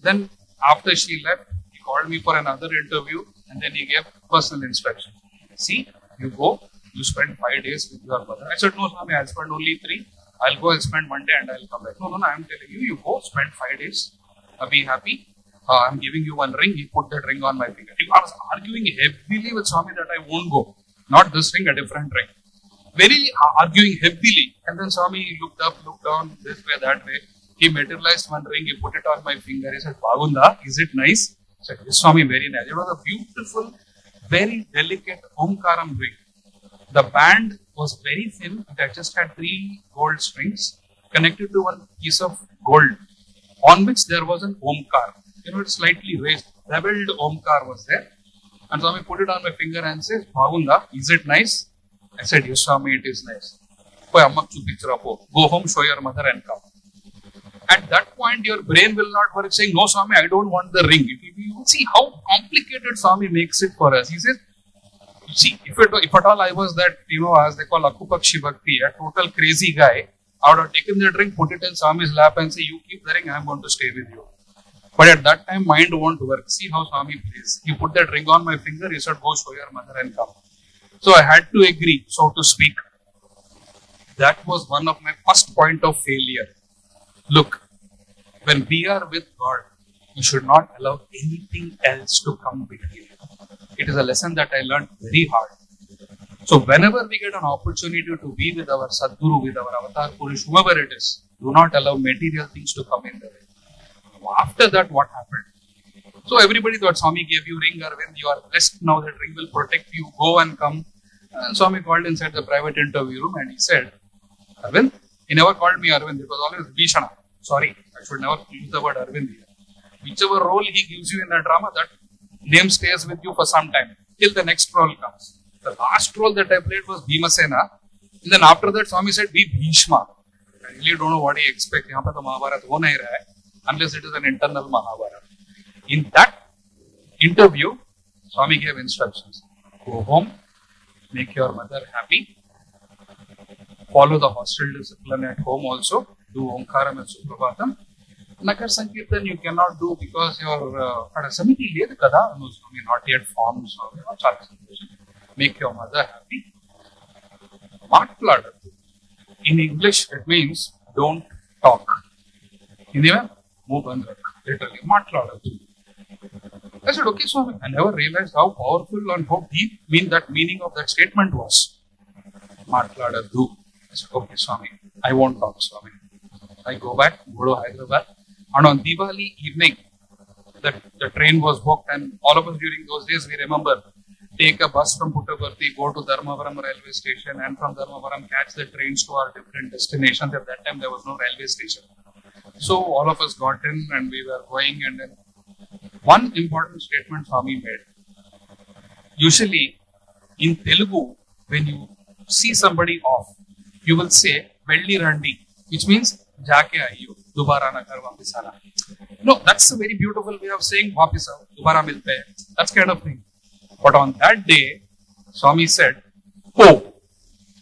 Then after she left, he called me for another interview and then he gave personal instruction. See, you go, you spend 5 days with your mother. I said, no, Swami, I'll spend only 3. I'll go and spend 1 day and I'll come back. No, I'm telling you, you go, spend 5 days. Be happy. I'm giving you one ring. He put that ring on my finger. I was arguing heavily with Swami that I won't go. Not this ring, a different ring. Very arguing heavily. And then Swami looked up, looked down, this way, that way. He materialized one ring, he put it on my finger. He said, Bhagunda, is it nice? I said, yes, Swami, very nice. It was a beautiful, very delicate Omkaram ring. The band was very thin. It just had 3 gold strings connected to one piece of gold on which there was an Omkar. It's slightly raised. Beveled Omkar was there. And Swami put it on my finger and says, Bhagunda, is it nice? I said, yes, Swami, it is nice. Go home, show your mother and come. At that point, your brain will not work saying, no, Swami, I don't want the ring. You will see how complicated Swami makes it for us. He says, see, if at all I was that, as they call Akupakshi Bhakti, a total crazy guy, I would have taken that ring, put it in Swami's lap and say, you keep the ring, I am going to stay with you. But at that time, mind won't work. See how Swami plays. He put that ring on my finger, he said, go show your mother and come. So I had to agree, so to speak. That was one of my first point of failure. Look, when we are with God, we should not allow anything else to come between. It is a lesson that I learned very hard. So whenever we get an opportunity to be with our Sadguru, with our Avatar Purush, whoever it is, do not allow material things to come in the way. After that, what happened? So everybody thought, Swami gave you ring, Arvind, you are blessed now, that ring will protect you, go and come. And Swami called inside the private interview room and he said, Arvind, he never called me Arvind, it was always Bhishana. Sorry, I should never use the word Arvind here. Whichever role he gives you in the drama, that name stays with you for some time, till the next role comes. The last role that I played was Bhimasena. And then after that, Swami said, be Bhishma. I really don't know what he expects. Yahan pe to Mahabharata ho nahi raha hai, unless it is an internal Mahabharata. In that interview, Swami gave instructions. Go home, make your mother happy, follow the hostel discipline at home also, do Omkaram and Suprabhatam. Nakar Sankirtan you cannot do because your Samiti led kada, no, Swami, not yet formed, so make your mother happy. Matladadu. In English, it means don't talk. Hindi mein, muh band rakh. Literally, matladadu. I said, okay, Swami. I never realized how powerful and how deep meaning of that statement was. Matladadu. I said, okay, Swami. I won't talk, Swami. I go back, go to Hyderabad. And on Diwali evening, the train was booked, and all of us during those days, we remember take a bus from Puttaparthi, go to Dharmavaram railway station, and from Dharmavaram catch the trains to our different destinations. At that time, there was no railway station. So all of us got in and we were going, and then one important statement Swami made. Usually in Telugu, when you see somebody off, you will say Velli Randi, which means Jaake Aiyo, Dubara na kar wapis aana. No, that's a very beautiful way of saying wapis aao, Dubara milte hai. That's kind of thing. But on that day, Swami said, go,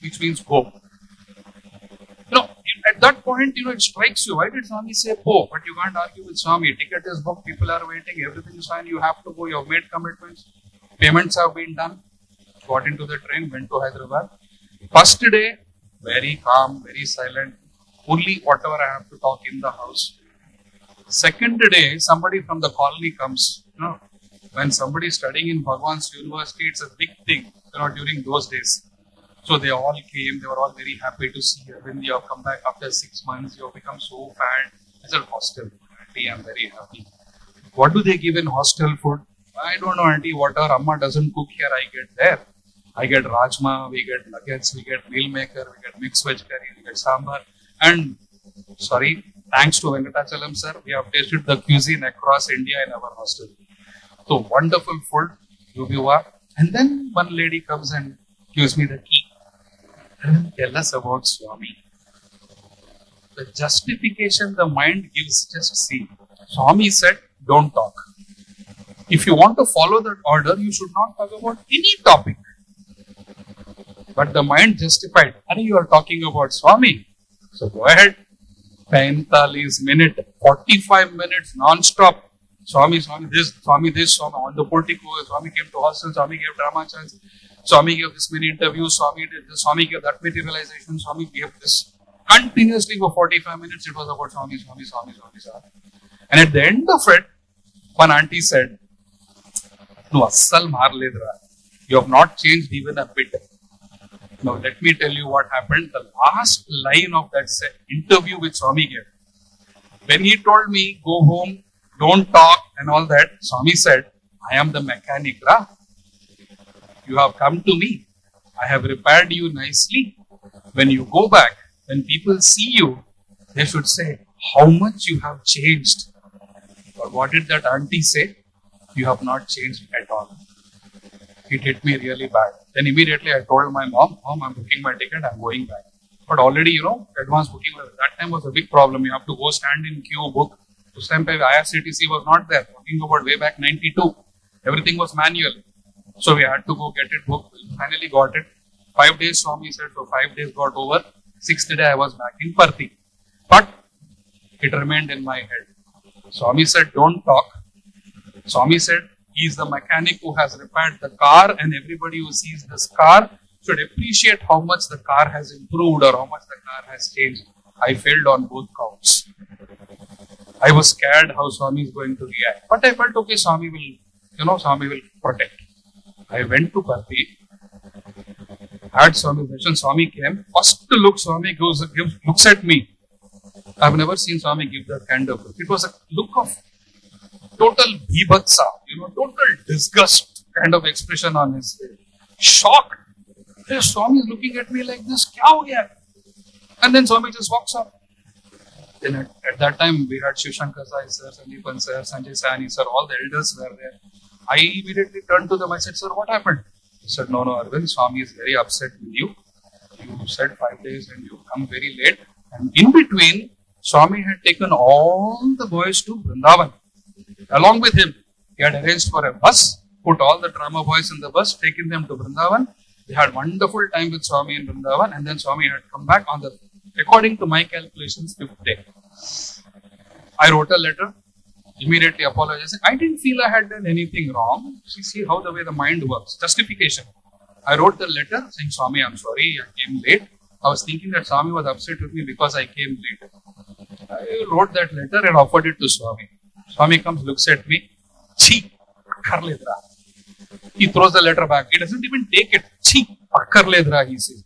which means go. At that point, it strikes you. Why did Swami say po? But you can't argue with Swami. Ticket is booked, people are waiting, everything is fine, you have to go, you have made commitments, payments have been done. Got into the train, went to Hyderabad. First day, very calm, very silent, only whatever I have to talk in the house. Second day, somebody from the colony comes. When somebody is studying in Bhagawan's university, it's a big thing, during those days. So they all came, they were all very happy to see Aravind. You have come back after 6 months, you have become so fat. I said, hostel. Auntie, I'm very happy. What do they give in hostel food? I don't know, auntie, whatever Amma doesn't cook here, I get there. I get rajma, we get nuggets, we get meal maker, we get mixed veg curry, we get sambar. And, thanks to Venkatachalam sir, we have tasted the cuisine across India in our hostel. So wonderful food, Yubiwa. And then one lady comes and gives me the key. Tell us about Swami. The justification the mind gives, just see. Swami said, don't talk. If you want to follow that order, you should not talk about any topic. But the mind justified, you are talking about Swami. So go ahead. 45 minutes, 45 minutes non-stop. Swami this, Swami on the portico, Swami came to hostel, Swami gave drama chance, Swami gave this many interviews, Swami did this, Swami gave that materialization, Swami gave this. Continuously for 45 minutes, it was about Swami. And at the end of it, one auntie said, no, assal maar ledra. You have not changed even a bit. Now let me tell you what happened. The last line of that interview which Swami gave. When he told me, go home, don't talk and all that, Swami said, I am the mechanic, Ra. You have come to me. I have repaired you nicely. When you go back, when people see you, they should say, how much you have changed. But what did that auntie say? You have not changed at all. It hit me really bad. Then immediately I told my mom, I'm booking my ticket, I'm going back. But already, advance booking, that time was a big problem. You have to go stand in queue, book. This time IRCTC was not there. Talking about way back 92. Everything was manual. So we had to go get it booked. We finally got it. 5 days, Swami said, so 5 days got over. 6th day I was back in Parthi. But it remained in my head. Swami said, don't talk. Swami said, he is the mechanic who has repaired the car, and everybody who sees this car should appreciate how much the car has improved or how much the car has changed. I failed on both counts. I was scared how Swami is going to react. But I felt, okay, Swami will protect. I went to Parthi, had Swami darshan. Swami came. First look, Swami looks at me. I've never seen Swami give that kind of look. It was a look of total bhibhatsa, total disgust kind of expression on his face. Shocked. Swami is looking at me like this. Kya ho gaya? And then Swami just walks up. Then at that time, we had Shivshankar Sai sir, Sandeepan sir, Sanjay Sani sir, all the elders were there. I immediately turned to them. I said, sir, what happened? He said, no, Arvind, Swami is very upset with you. You said 5 days and you come very late. And in between, Swami had taken all the boys to Vrindavan. Along with him, he had arranged for a bus, put all the drama boys in the bus, taken them to Vrindavan. They had wonderful time with Swami in Vrindavan, and then Swami had come back on the, according to my calculations, 5th day. I wrote a letter, immediately apologizing. I didn't feel I had done anything wrong. See how the way the mind works. Justification. I wrote the letter saying, Swami, I'm sorry, I came late. I was thinking that Swami was upset with me because I came late. I wrote that letter and offered it to Swami. Swami comes, looks at me. Chi, kar ledra. He throws the letter back. He doesn't even take it. Chi, kar ledra, he says.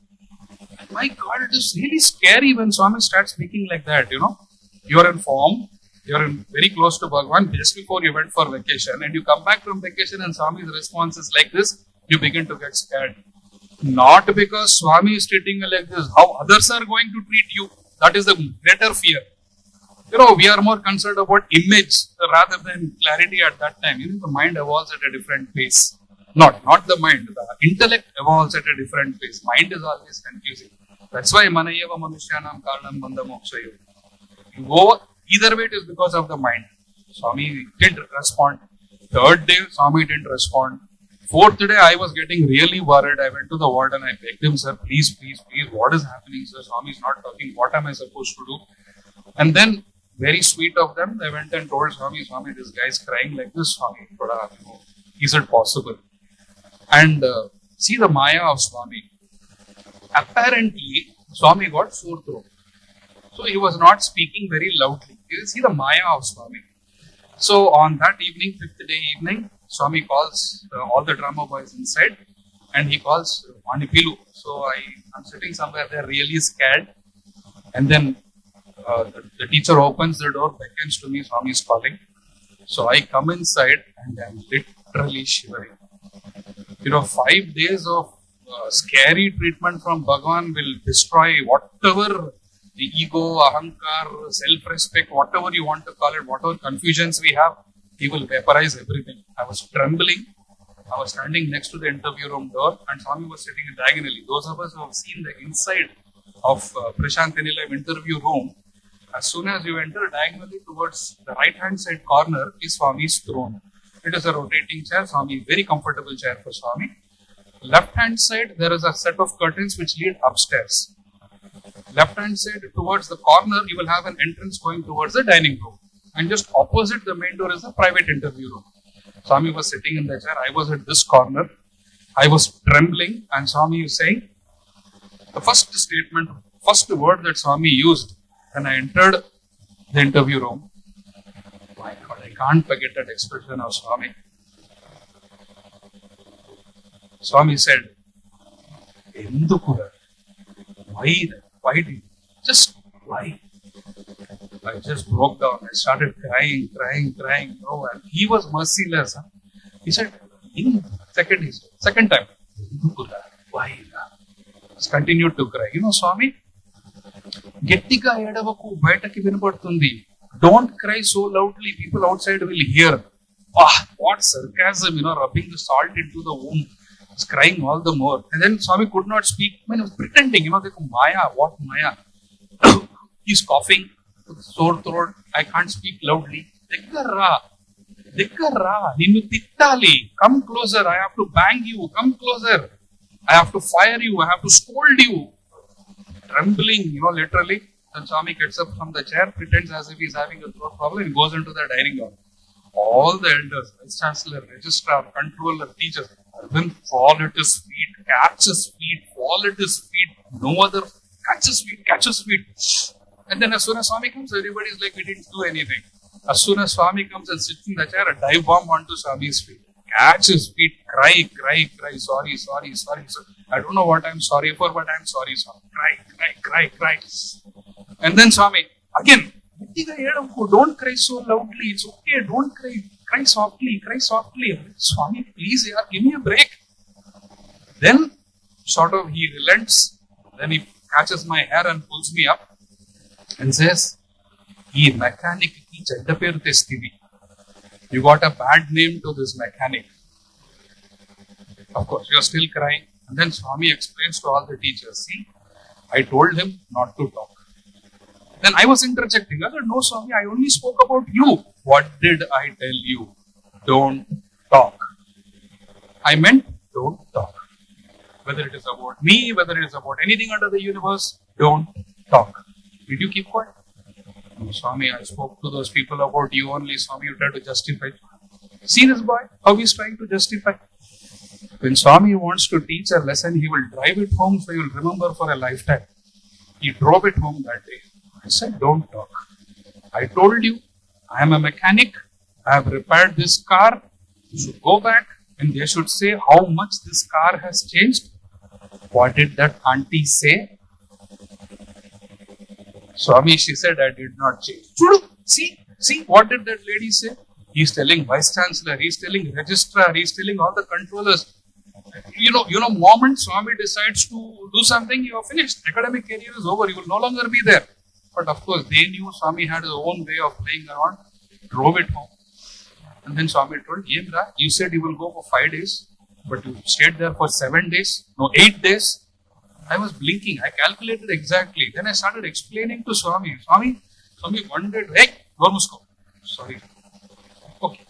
My God, it is really scary when Swami starts speaking like that, You are in form. You are very close to Bhagawan just before you went for vacation, and you come back from vacation and Swami's response is like this. you begin to get scared. Not because Swami is treating you like this, how others are going to treat you. That is the greater fear. We are more concerned about image rather than clarity at that time. The mind evolves at a different pace. Not the mind, the intellect evolves at a different pace. Mind is always confusing. That's why manayeva manushyanam karanam bandha mokshayo. You go either way, it is because of the mind. Swami didn't respond. Third day, Swami didn't respond. Fourth day, I was getting really worried. I went to the warden. I begged him, sir, please, what is happening, sir? Swami is not talking. What am I supposed to do? And then, very sweet of them, they went and told Swami, this guy is crying like this. Swami, is it possible? And see the Maya of Swami. Apparently, Swami got sore throat. So he was not speaking very loudly. You see the Maya of Swami. So on that evening, fifth day evening, Swami calls all the drama boys inside and he calls Manipilu. So I'm sitting somewhere there really scared. And then the teacher opens the door, beckons to me, Swami is calling. So I come inside and I'm literally shivering. 5 days of scary treatment from Bhagawan will destroy whatever the ego, ahankar, self-respect, whatever you want to call it, whatever confusions we have, he will vaporize everything. I was trembling. I was standing next to the interview room door and Swami was sitting diagonally. Those of us who have seen the inside of Prashant Nilayam interview room, as soon as you enter diagonally towards the right-hand side corner is Swami's throne. It is a rotating chair, Swami, very comfortable chair for Swami. Left-hand side, there is a set of curtains which lead upstairs. Left-hand side towards the corner, you will have an entrance going towards the dining room. And just opposite the main door is the private interview room. Swami was sitting in the chair, I was at this corner. I was trembling and Swami is saying, the first statement, first word that Swami used when I entered the interview room, my God, I can't forget that expression of Swami. Swami said, Endukura? Why did you? Just why? I just broke down. I started crying. And he was merciless. He said, second time, Endukura? Why? Just continued to cry. Swami, Gettiga edavaku baitaki vinapadutundi. Don't cry so loudly, people outside will hear. What sarcasm, rubbing the salt into the wound. He's crying all the more. And then Swami could not speak. He was pretending, Maya, what Maya? He's coughing, sore throat. I can't speak loudly. Dekkarra, ninnu tittali. Come closer, I have to bang you. Come closer. I have to fire you. I have to scold you. Trembling, literally. Then Swami gets up from the chair, pretends as if he's having a throat problem and goes into the dining hall. All the elders, Vice Chancellor, Registrar, Controller, teachers, Arvind fall at his feet, catch his feet, fall at his feet, no other, catch his feet. And then as soon as Swami comes, everybody is like, we didn't do anything. As soon as Swami comes and sits in the chair, a dive bomb onto Swami's feet. Catch his feet, cry, sorry. I don't know what I'm sorry for, but I'm sorry, Swami. Cry. And then Swami, again, don't cry so loudly, it's okay, don't cry. Cry softly. Swami, please, give me a break. Then, sort of, he relents. Then he catches my hair and pulls me up and says, "Ee mechanic ki chedda peru testivi. You got a bad name to this mechanic." Of course, you're still crying. And then Swami explains to all the teachers, see, I told him not to talk. Then I was interjecting. I said, no, Swami, I only spoke about you. What did I tell you? Don't talk. I meant don't talk. Whether it is about me, whether it is about anything under the universe, don't talk. Did you keep quiet? No, Swami, I spoke to those people about you only. Swami, you try to justify. See this boy, how he's trying to justify. When Swami wants to teach a lesson, he will drive it home so you will remember for a lifetime. He drove it home that day. I said, don't talk. I told you, I am a mechanic. I have repaired this car. You should go back and they should say how much this car has changed. What did that auntie say? Swami, she said, I did not change. See, what did that lady say? He's telling Vice Chancellor, he's telling Registrar, he's telling all the controllers. moment Swami decides to do something, you are finished. Academic career is over. You will no longer be there. But of course, they knew Swami had his own way of playing around, drove it home. And then Swami told, Yemra, you said you will go for 5 days, but you stayed there for 7 days, no, 8 days. I was blinking. I calculated exactly. Then I started explaining to Swami. Swami wondered, hey, Gormusko. Sorry. Okay.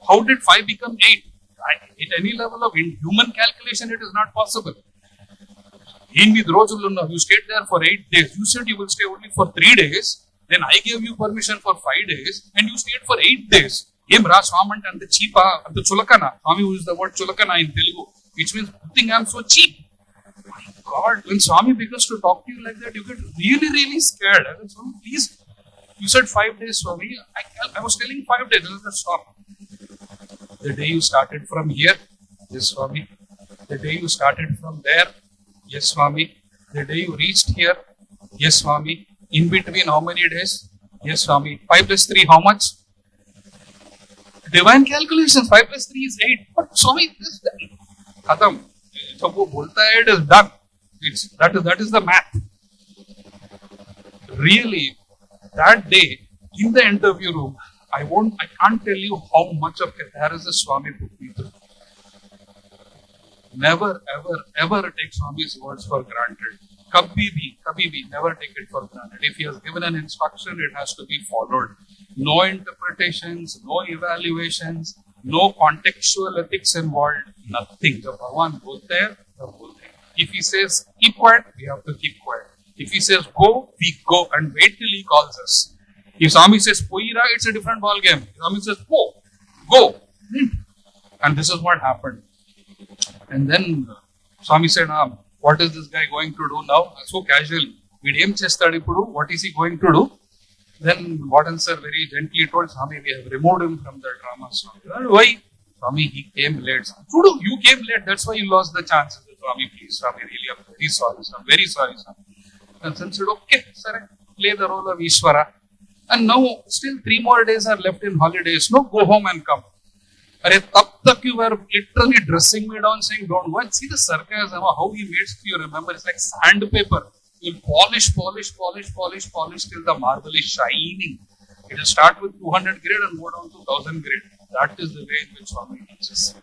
How did 5 become 8? At any level of human calculation, it is not possible. You stayed there for 8 days. You said you will stay only for 3 days. Then I gave you permission for 5 days and you stayed for 8 days. Emra, Swamant and the cheapa, and the Chulakana. Swami used the word Chulakana in Telugu, which means you think I am so cheap. My God, when Swami begins to talk to you like that, you get really, really scared. I said, Swami, please. You said 5 days, Swami. I was telling 5 days. Let's stop. The day you started from here, yes, Swami. The day you started from there, yes, Swami. The day you reached here, yes, Swami. In between, how many days? Yes, Swami. 5 plus 3, how much? Divine calculations. 5 plus 3 is 8. But Swami, this Khatam. जब वो बोलता है, it is done. That is the math. Really, that day in the interview room, I can't tell you how much of catharsis Swami put me through. Never, ever take Swami's words for granted. Kabhi bhi, never take it for granted. If he has given an instruction, it has to be followed. No interpretations, no evaluations, no contextual ethics involved, nothing. जब भगवान बोलते हैं, तब बोलते हैं. If he says keep quiet, we have to keep quiet. If he says go, we go and wait till he calls us. If Swami says poira, it's a different ball game. If Swami says go. And this is what happened. And then Swami said, what is this guy going to do now? So casual. What is he going to do? Then Warden sir very gently told Swami, we have removed him from the drama. Swami, why? Swami, he came late. Chudu, you came late, that's why you lost the chance. Swami, please, Swami, really, I'm very sorry, I'm very sorry, Swami. And son said, okay, sir, play the role of Ishvara. And now, still 3 more days are left in holidays. No, go home and come. Tab you were literally dressing me down, saying, don't go. And see the sarcasm, how he makes you remember. It's like sandpaper. You'll polish till the marble is shining. It will start with 200 grade and go down to 1000 grade. That is the way in which Swami teaches.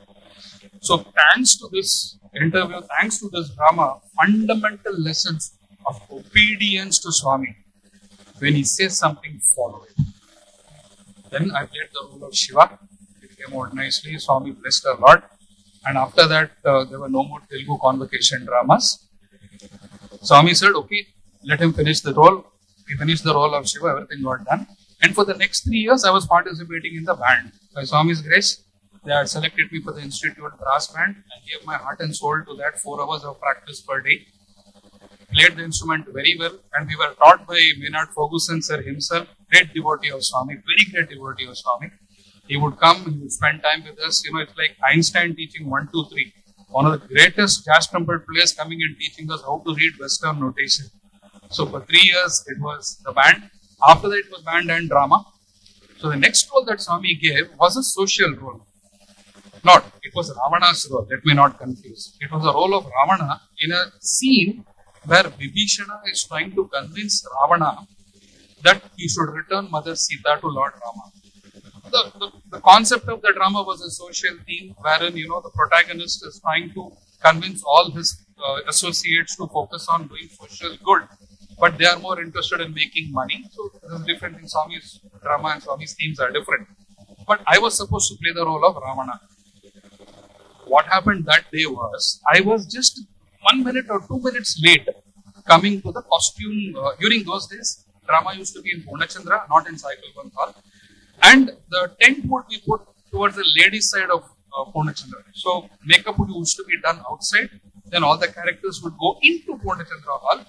So, thanks to this interview, thanks to this drama, fundamental lessons of obedience to Swami. When he says something, follow it. Then I played the role of Shiva. It came out nicely. Swami blessed a lot. And after that, there were no more Telugu convocation dramas. Swami said, okay, let him finish the role. He finished the role of Shiva, everything got done. And for the next 3 years, I was participating in the band. By Swami's grace, they had selected me for the Institute Brass Band and gave my heart and soul to that. 4 hours of practice per day. Played the instrument very well, and we were taught by Maynard Ferguson sir himself, great devotee of Swami, very great devotee of Swami. He would come, he would spend time with us. It's like Einstein teaching 1, 2, 3. One of the greatest jazz trumpet players coming and teaching us how to read Western notation. So for 3 years, it was the band. After that, it was band and drama. So the next role that Swami gave was a social role. It was Ravana's role. Let me not confuse. It was the role of Ravana in a scene where Vibhishana is trying to convince Ravana that he should return Mother Sita to Lord Rama. The concept of the drama was a social theme wherein, the protagonist is trying to convince all his associates to focus on doing social good, but they are more interested in making money. So this is different in Swami's drama, and Swami's themes are different. But I was supposed to play the role of Ravana. What happened that day was, I was just 1 minute or 2 minutes late coming to the costume. During those days, drama used to be in Purnachandra, not in Cycle Hall. And the tent would be put towards the ladies' side of Purnachandra. So, makeup used to be done outside. Then all the characters would go into Purnachandra Hall.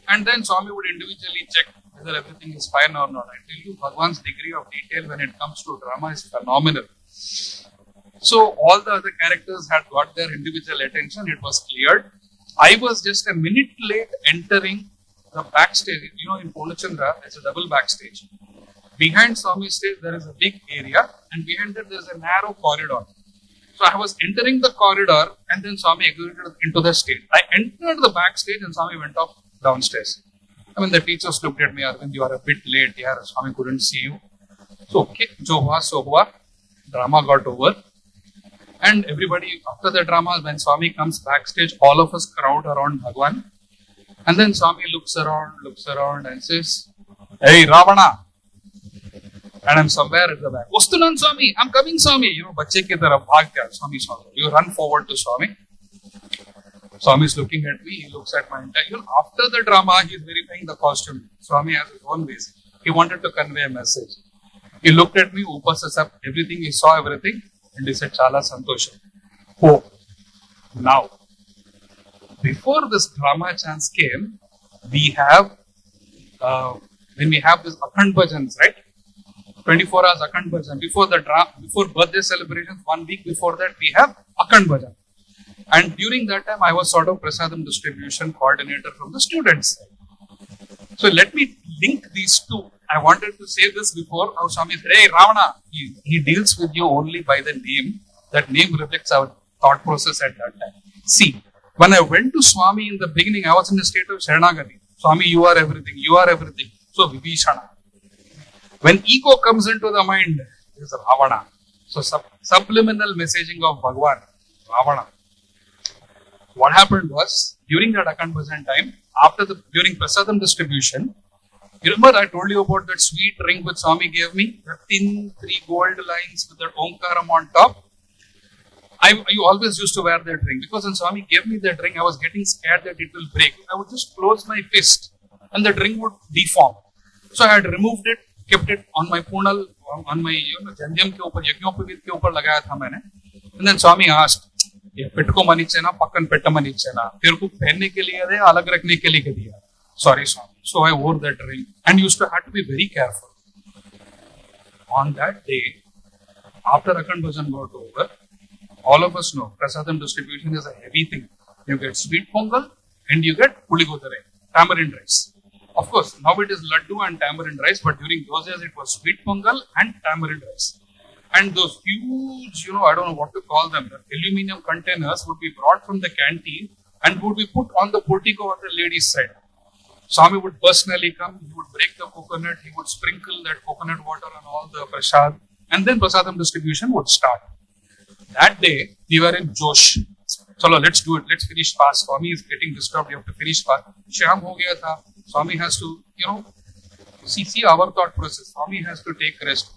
And then Swami would individually check whether everything is fine or not. I tell you, Bhagawan's degree of detail when it comes to drama is phenomenal. So, all the other characters had got their individual attention. It was cleared. I was just a minute late entering the backstage. In Purnachandra, there's a double backstage. Behind Swami's stage, there is a big area, and behind that, there is a narrow corridor. So I was entering the corridor and then Swami exited into the stage. I entered the backstage and Swami went off downstairs. I mean, the teachers looked at me, Arvind, you are a bit late here. Swami couldn't see you. So, okay, jo hua, so hua. Drama got over. And everybody, after the drama, when Swami comes backstage, all of us crowd around Bhagawan. And then Swami looks around and says, "Hey, Ravana." And I'm somewhere at the back. "Ostunan Swami, I'm coming Swami." You know, bachche ki taraf bhag gaya, Swami. You run forward to Swami. Swami is looking at me, he looks at my entire, after the drama, he is verifying the costume. Swami has his own ways. He wanted to convey a message. He looked at me, upar se sab, everything, he saw everything, and he said, "Chala santosham." Oh, now, before this drama chance came, we have, when we have this Akhand Bhajans, right? 24 hours Akhand Bhajan. Before birthday celebrations, 1 week before that, we have Akhand Bhajan. And during that time, I was sort of Prasadam distribution coordinator from the students' side. So let me link these two. I wanted to say this before. How Swami said, "Hey, Ravana," he deals with you only by the name. That name reflects our thought process at that time. See, when I went to Swami in the beginning, I was in a state of Sharanagati. "Swami, you are everything. You are everything." So Vibhishana. When ego comes into the mind, it is Ravana. So subliminal messaging of Bhagawan, Ravana. What happened was, during that Akhand Bhajan time, during Prasadam distribution, you remember I told you about that sweet ring which Swami gave me? The thin 3 gold lines with that Omkaram on top. I always used to wear that ring because when Swami gave me that ring, I was getting scared that it will break. I would just close my fist and that ring would deform. So I had removed it, kept it on my punal, on my janjam ke upar, yagnopavit ke upar lagaya tha maine. And then Swami asked, "ये पेटको मनीचे ना पक्कन पेट्टा मनीचे ना तेरे को पहनने के लिए दे अलग रखने के लिए दिया." Sorry, Swami. So I wore that ring and used to have to be very careful. On that day, after Akhand Bhajan got over, all of us know Prasadam distribution is a heavy thing. You get sweet pongal and you get puligodare, tamarind rice. Of course, now it is laddu and tamarind rice, but during those days it was sweet pongal and tamarind rice. And those huge, I don't know what to call them, the aluminum containers would be brought from the canteen and would be put on the portico on the ladies' side. Swami would personally come, he would break the coconut, he would sprinkle that coconut water on all the prasad, and then prasadam distribution would start. That day, we were in Josh. Chalo, let's do it, let's finish fast. Swami is getting disturbed, you have to finish fast. Shyam ho gaya tha. Swami has to, see our thought process. Swami has to take rest.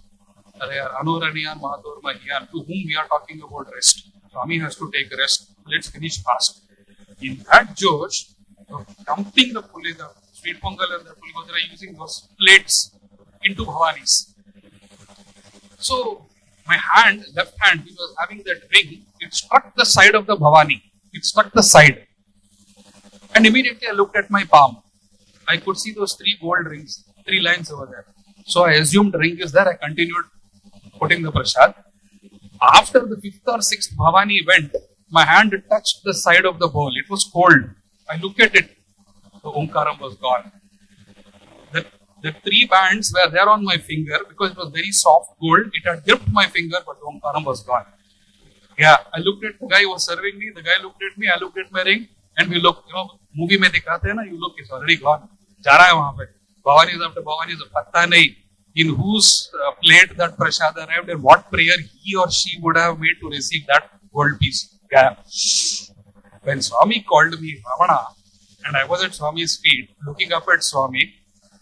Anuraniyan, Mahadur, Mahiyan, to whom we are talking about rest. Swami has to take rest. Let's finish fast. In that Josh, dumping the sweet pongal and the puligodara using those plates into Bhavanis. So, my left hand, which was having that ring, it struck the side of the Bhavani. It struck the side. And immediately I looked at my palm. I could see those 3 gold rings, 3 lines over there. So I assumed ring is there. I continued putting the prasad. After the 5th or 6th Bhavani went, my hand touched the side of the bowl. It was cold. I looked at it. The Omkaram was gone. The 3 bands were there on my finger because it was very soft gold. It had gripped my finger, but the Omkaram was gone. Yeah, I looked at the guy who was serving me. The guy looked at me. I looked at my ring. And we looked, movie mein dikhate hai na, you look, it's already gone. Ja raha hai wahan pe. Bhavanis after Bhavanis, patta nahi in whose plate that prasad arrived and what prayer he or she would have made to receive that gold piece. Yeah. When Swami called me Ravana and I was at Swami's feet looking up at Swami,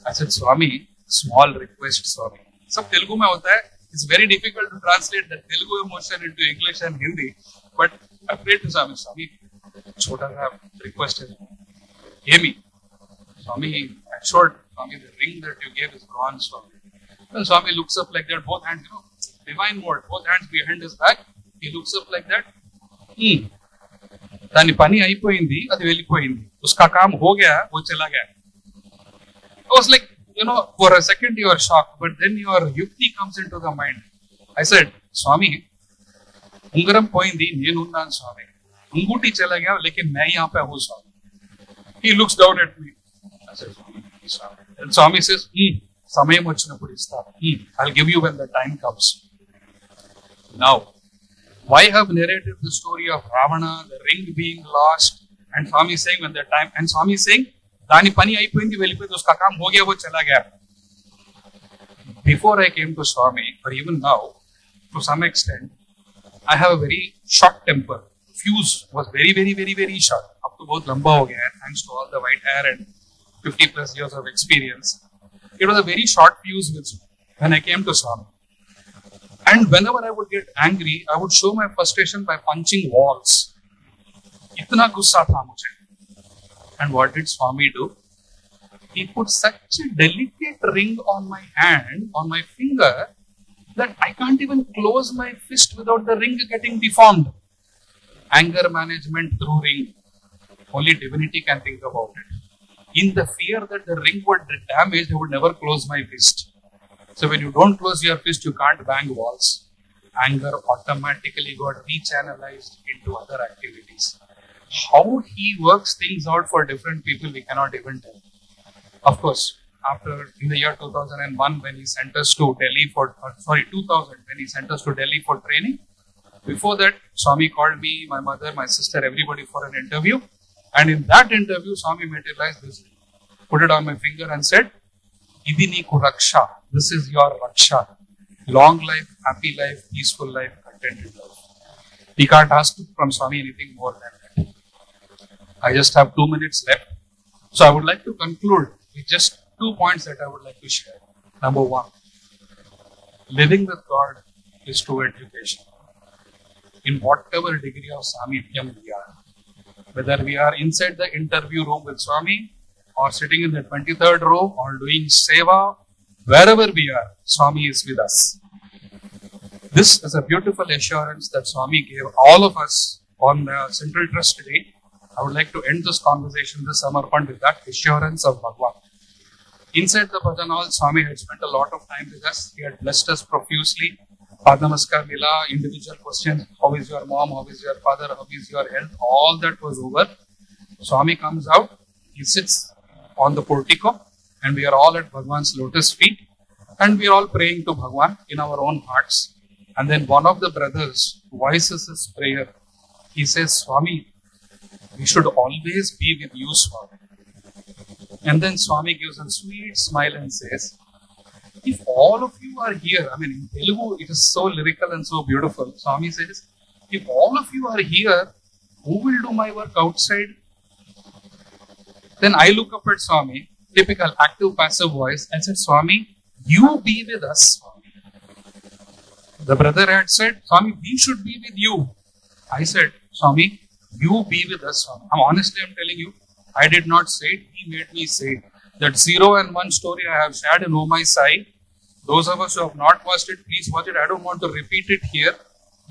I said, "Swami, small request, Swami." Sab Telugu mein hota hai. It's very difficult to translate that Telugu emotion into English and Hindi. But I prayed to Swami, "Swami, chota sa request hai. Hear me." Swami assured Swami, "The ring that you gave is gone, Swami." When Swami looks up like that, both hands, divine mode, both hands behind his back, he looks up like that. Dani pani aipoyindi, adi vellipoyindi. Uska kaam ho gaya, wo chala gaya. I was like, for a second you are shocked, but then your yukti comes into the mind. I said, "Swami, ungaram poyindi, nenu unnan Swami. Unguti chala gaya, lekin main yahan pe hu Swami." He looks down at me. I said, "Swami." And Swami says, "Samayam vachinappudu ista. I'll give you when the time comes." Now, Why have narrated the story of Ravana, the ring being lost, and Swami saying when the time, and Swami saying, Dani pani aipoyindi vellipoyindi uska kaam ho gaya wo chala gaya. Before I came to Swami, or even now, to some extent, I have a very short temper. Fuse was very, very, very, very short. Up to both lamba ho gaya, thanks to all the white hair and 50 plus years of experience. It was a very short fuse when I came to Swami. And whenever I would get angry, I would show my frustration by punching walls. Itna gussa tha mujhe. And what did Swami do? He put such a delicate ring on my hand, on my finger, that I can't even close my fist without the ring getting deformed. Anger management through ring. Only divinity can think about it. In the fear that the ring would damage, I would never close my fist. So when you don't close your fist, you can't bang walls. Anger automatically got rechannelized into other activities. How he works things out for different people, we cannot even tell. Of course, in the year 2001, when he sent us to Delhi 2000, when he sent us to Delhi for training, before that, Swami called me, my mother, my sister, everybody for an interview. And in that interview, Swami materialized this, put it on my finger and said, Idi neeku raksha. This is your raksha. Long life, happy life, peaceful life, contented life. We can't ask from Swami anything more than that. I just have 2 minutes left. So I would like to conclude with just 2 points that I would like to share. Number 1, living with God is true education. In whatever degree of Samipyam we are, whether we are inside the interview room with Swami or sitting in the 23rd row or doing seva, wherever we are, Swami is with us. This is a beautiful assurance that Swami gave all of us on the Central Trust today. I would like to end this conversation, this Samarpan, with that assurance of Bhagawan. Inside the bhajan hall, Swami had spent a lot of time with us. He had blessed us profusely. Padnamaskar Mila, individual questions. How is your mom? How is your father? How is your health? All that was over. Swami comes out. He sits on the portico and we are all at Bhagawan's lotus feet and we are all praying to Bhagawan in our own hearts. And then one of the brothers voices his prayer. He says, Swami, we should always be with you, Swami. And then Swami gives a sweet smile and says, if all of you are here, in Telugu it is so lyrical and so beautiful. Swami says, if all of you are here, who will do my work outside? Then I look up at Swami, typical active passive voice, and said, Swami, you be with us, Swami. The brother had said, Swami, we should be with you. I said, Swami, you be with us, Swami. I'm telling you, I did not say it, he made me say it. That 0 and 1 story I have shared in Oh My Sai. Those of us who have not watched it, please watch it. I don't want to repeat it here.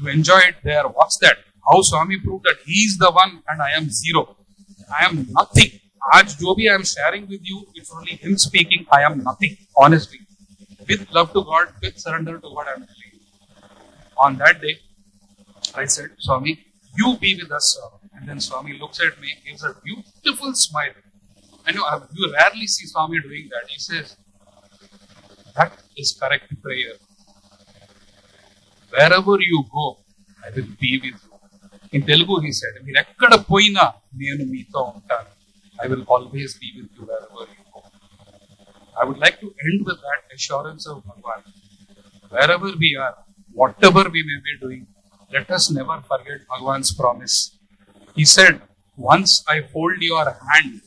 You enjoy it there. Watch that. How Swami proved that he is the one and I am 0. I am nothing. Aaj jo bhi I am sharing with you, it's only him speaking. I am nothing. Honestly. With love to God, with surrender to God, I am telling you. On that day, I said, Swami, you be with us, Swami. And then Swami looks at me, gives a beautiful smile. I know you rarely see Swami doing that. He says, that is correct prayer. Wherever you go, I will be with you. In Telugu, he said, I will always be with you wherever you go. I would like to end with that assurance of Bhagavan. Wherever we are, whatever we may be doing, let us never forget Bhagavan's promise. He said, once I hold your hand,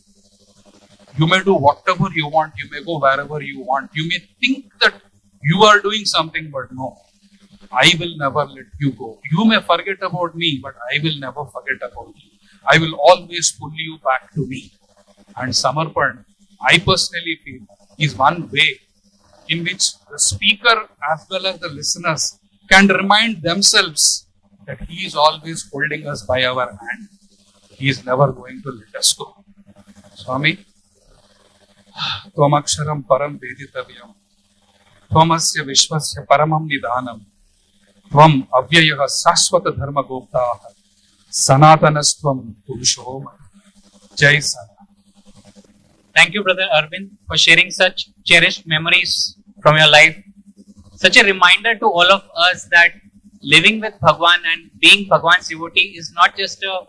you may do whatever you want, you may go wherever you want. You may think that you are doing something, but no. I will never let you go. You may forget about me, but I will never forget about you. I will always pull you back to me. And Samarpan, I personally feel, is one way in which the speaker as well as the listeners can remind themselves that he is always holding us by our hand. He is never going to let us go. Swami, Tvamaksharam param veditavyam, Tvamasya vishwasya paramam nidhanam, Tvam avyayah saswata dharma goptaha, Sanatanastvam purushom. Jai Sana. Thank you, Brother Arvind, for sharing such cherished memories from your life. Such a reminder to all of us that living with Bhagawan and being Bhagawan's devotee is not just a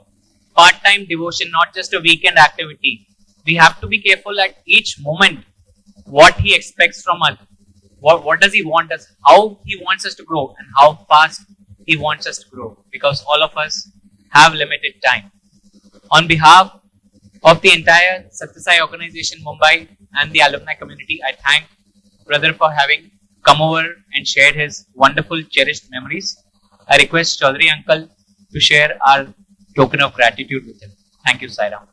part-time devotion, not just a weekend activity. We have to be careful at each moment what he expects from us. What does he want us, how he wants us to grow and how fast he wants us to grow, because all of us have limited time. On behalf of the entire Satyasai organization Mumbai and the alumni community, I thank brother for having come over and shared his wonderful cherished memories. I request Chaudhary uncle to share our token of gratitude with him. Thank you, Sairam.